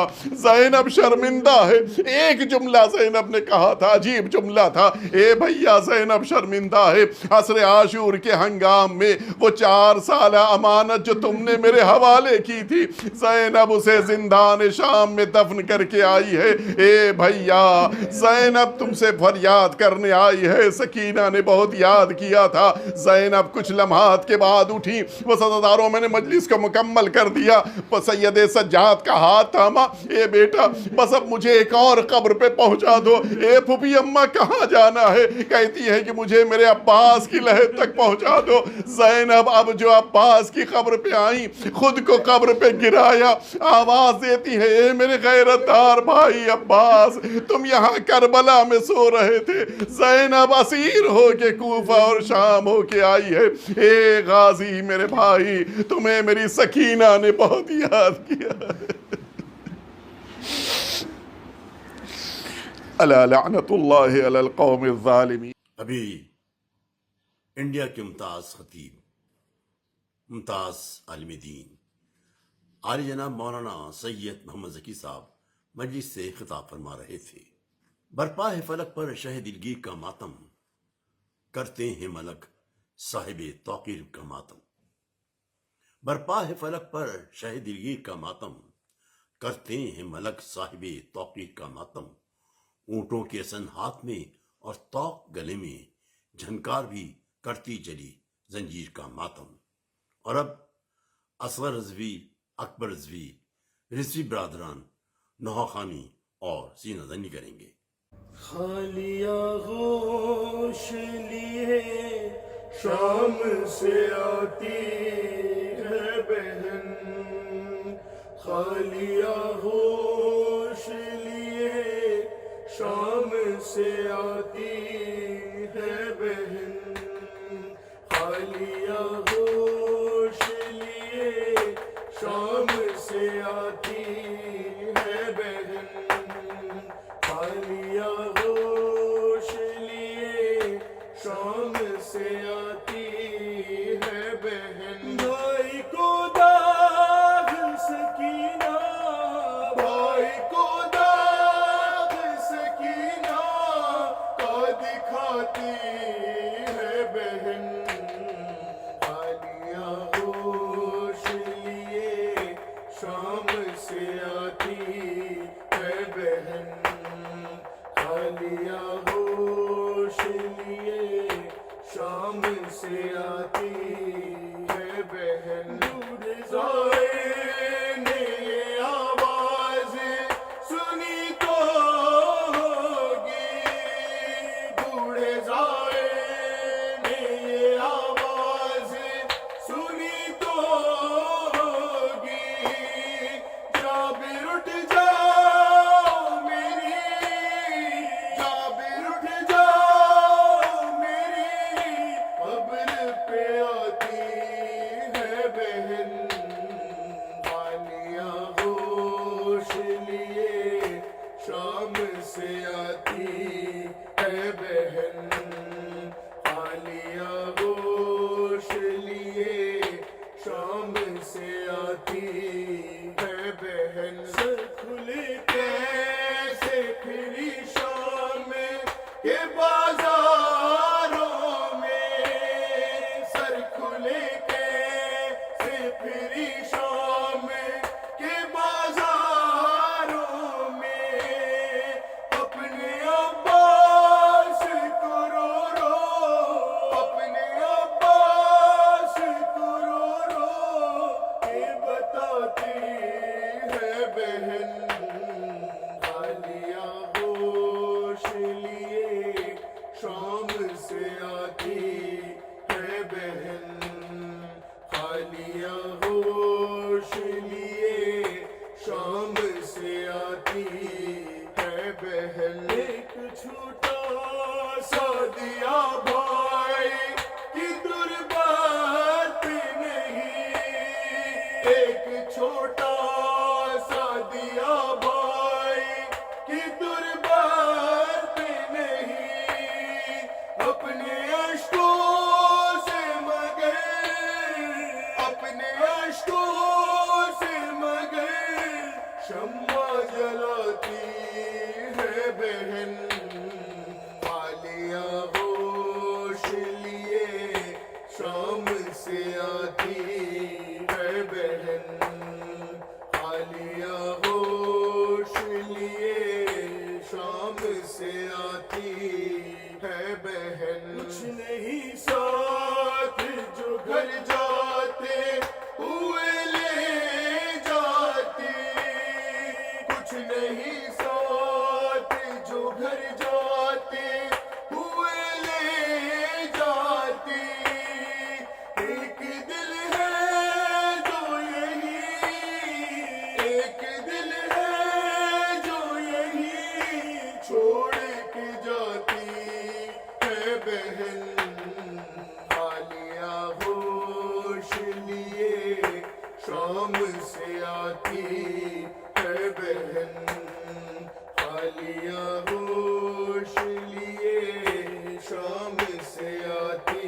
زینب شرمندہ ہے۔ ایک جملہ زینب نے کہا تھا، عجیب جملہ تھا، اے بھیا زینب شرمندہ ہے۔ عصر عاشور کے ہنگام میں وہ 4 سالہ امانت جو تم نے میرے حوالے کی تھی، زینب اسے زندان شام میں دفن کر کے آئی ہے۔ اے بھیا زینب تم سے فریاد کرنے آئی ہے۔ سکینہ نے بہت یاد کیا تھا۔ زینب کچھ لمحات کے بعد اٹھی، وہ صداداروں میں نے مجلس کو مکمل کر دیا۔ سید سجاد کا ہاتھ تھاما، اے بیٹا بس اب مجھے ایک اور قبر پہ پہنچا دو۔ اے پھوپھی اماں کہاں جانا ہے؟ کہتی ہے کہ مجھے میرے عباس کی لحد تک پہنچا دو۔ زینب اب جو عباس کی قبر پہ آئیں، خود کو قبر پہ گرایا۔ آواز دیتی ہے، اے میرے غیرت دار بھائی عباس، تم یہاں کربلا میں سو رہے تھے۔ زینب اسیر ہو کے کوفہ اور شام ہو کے آئی ہے۔ اے غازی میرے بھائی، تمہیں میری سکینہ نے بہت یاد کیا۔ الا لعنت اللہ علی القوم الظالمین۔ ابھی انڈیا کے ممتاز خطیب، ممتاز عالم دین عالی جناب مولانا سید محمد ذکی صاحب مجلس سے خطاب فرما رہے تھے۔ برپا ہے فلک پر شہ دلگیر کا ماتم، کرتے ہیں ملک صاحب توقیر کا ماتم۔ برپا ہے فلک پر شہ دلگیر کا ماتم، کرتے ہیں ملک صاحب توقیر کا ماتم۔ اونٹوں کے سن ہاتھ میں اور توق گلے میں، جھنکار بھی کرتی چلی زنجیر کا ماتم۔ اور اب اصغر رضوی، اکبر رضوی، رضوی برادران نوحہ خوانی اور سینہ زنی کریں گے۔ خالیہ گوش لیے شام سے آتی ہے بہن، خالیہ گوش لیے شام سے آتی ہے بہن، خالیہ گوش لیے شام سے آتی ہے بہن، خالیہ گوش لیے شام سے آتی ہے بہن۔ بھائی کو داغ سکینہ، بھائی کو داغ سکینہ کا دکھاتی ہے بہن، خالیہ گوش لیے شام سے آتی ہے بہن، خالیہ گوش لیے شام سے آتی ہے بہن۔ دور زائے نے یہ آواز سنی تو ہوگی، بوڑھے زائے نے یہ آواز سنی تو ہوگی، جابر اٹھ جاؤ میری، جابر اٹھ جاؤ میری قبر پہ آتی ہے بہن، خالیہ گوش لیے شام سے آتی ہے بہن، خالیہ گوش لیے شام سے آتی ہے بہن۔ سر کھلے کیسے پھری شام کے بازاروں میں، سر کھلے کیسے پھری شام کے بازاروں میں، اپنے عباس کو رو رو، اپنے عباس کو رو رو کے بتاتی ہے بہن، خالیہ گوش لیے شام سے آتی ہے بہن، خالیہ گوش لیے شام سے آتی ہے بہن۔ ایک چھوٹا سا دیا بھائی کی تربت نہیں، ایک چھوٹا سا دیا بھائی کی تربت نہیں، اپنے اشکوں سے مگر، اپنے اشکوں سے مگر شمع جلاتی ہے بہن، خالیہ گوش لیے شام سے آتی ہے بہن، خالیہ گوش لیے شام سے آتی ہے بہن۔ کچھ نہیں ساتھ جو گھر جاتے ہوئے لے جاتی، کچھ نہیں ساتھ جو گھر جاتے ہوئے لے جاتی، ایک دل ہے جو یہی، ایک دل ہے جو یہی چھوڑ کے جاتی ہے بہن، خالیہ گوش لیے شام سے آتی ہے بہن، خالیہ گوش لیے شام سے آتی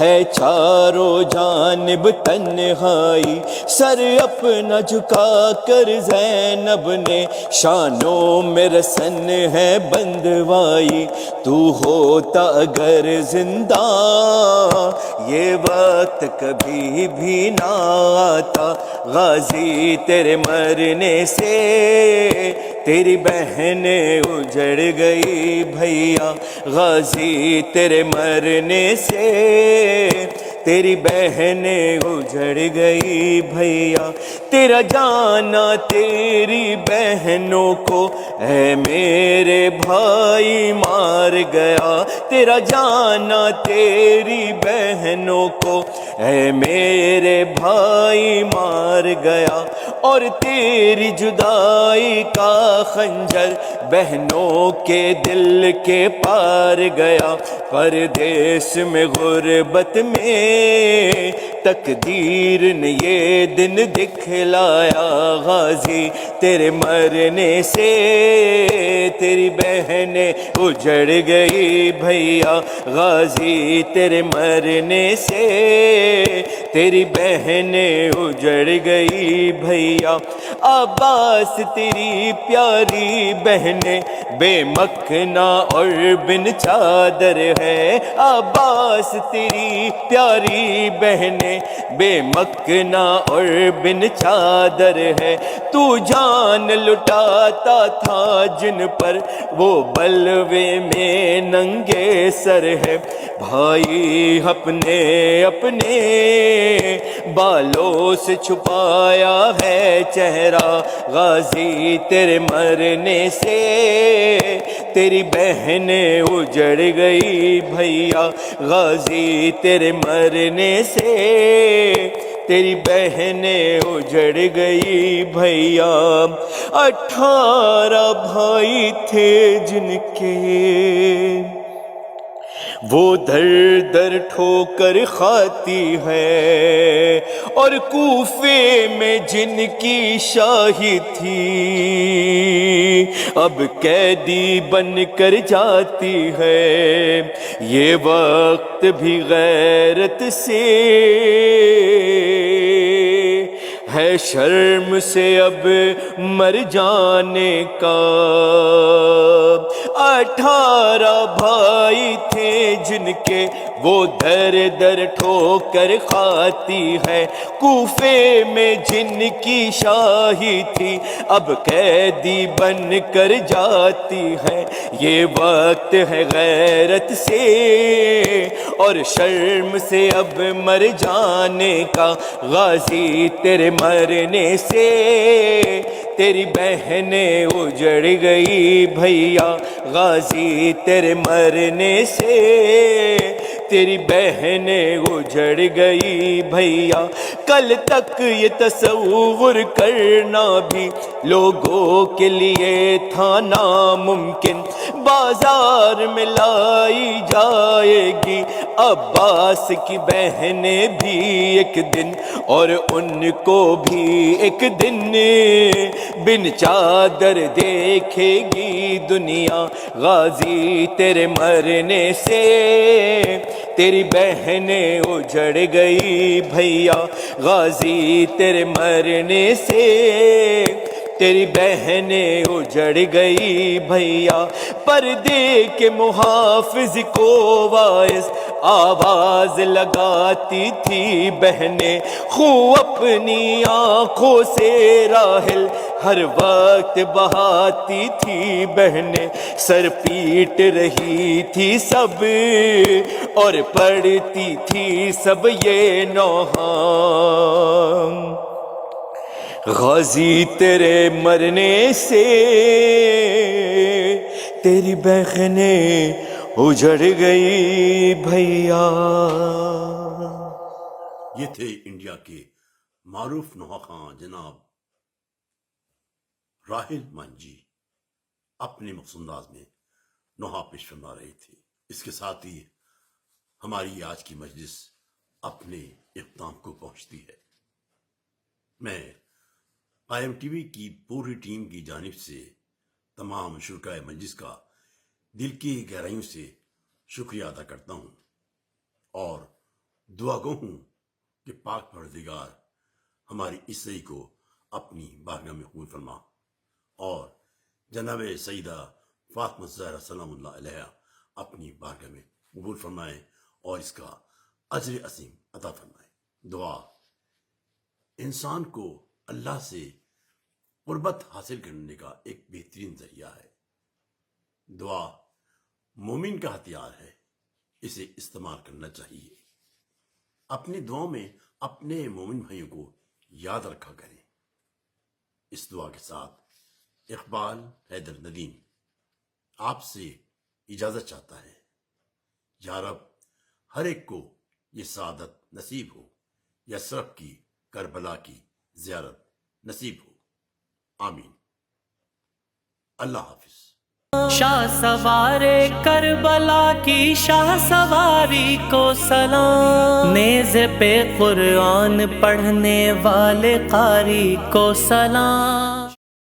ہے چاروں جانب تنہائی، سر اپنا جھکا کر زینب نے شانوں میں رسن ہے بندوائی، تو ہوتا اگر زندہ یہ وقت کبھی بھی نہ آتا، غازی تیرے مرنے سے تیری بہنیں اجڑ گئی بھیا، غازی تیرے مرنے سے تیری بہنیں اجڑ گئی بھیا، تیرا جانا تیری بہنوں کو اے میرے بھائی مار گیا، تیرا جانا تیری بہنوں کو اے میرے بھائی مار گیا، اور تیری جدائی کا خنجر بہنوں کے دل کے پار گیا، پردیس میں غربت میں تقدیر نے یہ دن دکھلایا، غازی تیرے مرنے سے تیری بہنیں اجڑ گئی بھیا، غازی تیرے مرنے سے تیری بہنیں اجڑ گئی بھیا، عباس تیری پیاری بہنیں بے مکھنا اور بن چادر ہے، عباس تیری پیاری بہنیں بے مکھنا اور بن چادر ہے، تو جان لٹاتا تھا جن پر وہ بلوے میں ننگے سر ہے، بھائی اپنے اپنے بالوں سے چھپایا ہے چہرہ، غازی تیرے مرنے سے تیری بہنیں اجڑ گئی بھیا، غازی تیرے مرنے سے تیری بہنیں اجڑ گئی بھیا، 18 بھائی تھے جن کے وہ در در ٹھوکر کھاتی ہے، اور کوفے میں جن کی شاہی تھی اب قیدی بن کر جاتی ہے، یہ وقت بھی غیرت سے ہے شرم سے اب مر جانے کا، 18 بھائی تھے جن کے وہ در در ٹھوکر کھاتی ہے، کوفے میں جن کی شاہی تھی اب قیدی بن کر جاتی ہے، یہ وقت ہے غیرت سے اور شرم سے اب مر جانے کا، غازی تیرے مرنے سے تیری بہنیں اجڑ گئی بھیا، غازی تیرے مرنے سے تیری بہنیں اجڑ گئی بھیا، کل تک یہ تصور کرنا بھی لوگوں کے لیے تھا ناممکن، بازار میں لائی جائے گی عباس کی بہنیں بھی ایک دن، اور ان کو بھی ایک دن بن چادر دیکھے گی دنیا، غازی تیرے مرنے سے تیری بہنیں اجڑ گئی بھیا، غازی تیرے مرنے سے تیری بہنیں اجڑ گئی بھیا، پردے کے محافظ کو واعظ آواز لگاتی تھی بہنیں، خو اپنی آنکھوں سے راحل ہر وقت بہاتی تھی بہنیں، سر پیٹ رہی تھی سب اور پڑھتی تھی سب یہ نوحہ، غازی تیرے مرنے سے تیری بہنیں اجڑ گئی بھیا۔ یہ تھے انڈیا کے معروف نوحہ خواں جناب راحل مانجی اپنے مخصوص انداز میں نوحہ پیش فرما رہے تھے۔ اس کے ساتھ ہی ہماری آج کی مجلس اپنے اختتام کو پہنچتی ہے۔ میں قائم ٹی وی کی پوری ٹیم کی جانب سے تمام شرکائے مجلس کا دل کی گہرائیوں سے شکریہ ادا کرتا ہوں، اور دعا گو ہوں کہ پاک پروردگار ہماری عیسائی کو اپنی بارگاہ میں قبول فرما اور جناب سیدہ فاطمہ الزہرا سلام اللہ علیہ اپنی بارگاہ میں قبول فرمائے اور اس کا اجر عظیم عطا فرمائے۔ دعا انسان کو اللہ سے قربت حاصل کرنے کا ایک بہترین ذریعہ ہے۔ دعا مومن کا ہتھیار ہے، اسے استعمال کرنا چاہیے۔ اپنی دعاؤں میں اپنے مومن بھائیوں کو یاد رکھا کریں۔ اس دعا کے ساتھ اقبال حیدر ندیم آپ سے اجازت چاہتا ہے۔ یا رب ہر ایک کو یہ سعادت نصیب ہو، یثرب کی کربلا کی زیارت نصیب ہو، آمین۔ اللہ حافظ۔ شاہ سوار کربلا کی شاہ سواری کو سلام، نیزے پہ قرآن پڑھنے والے قاری کو سلام۔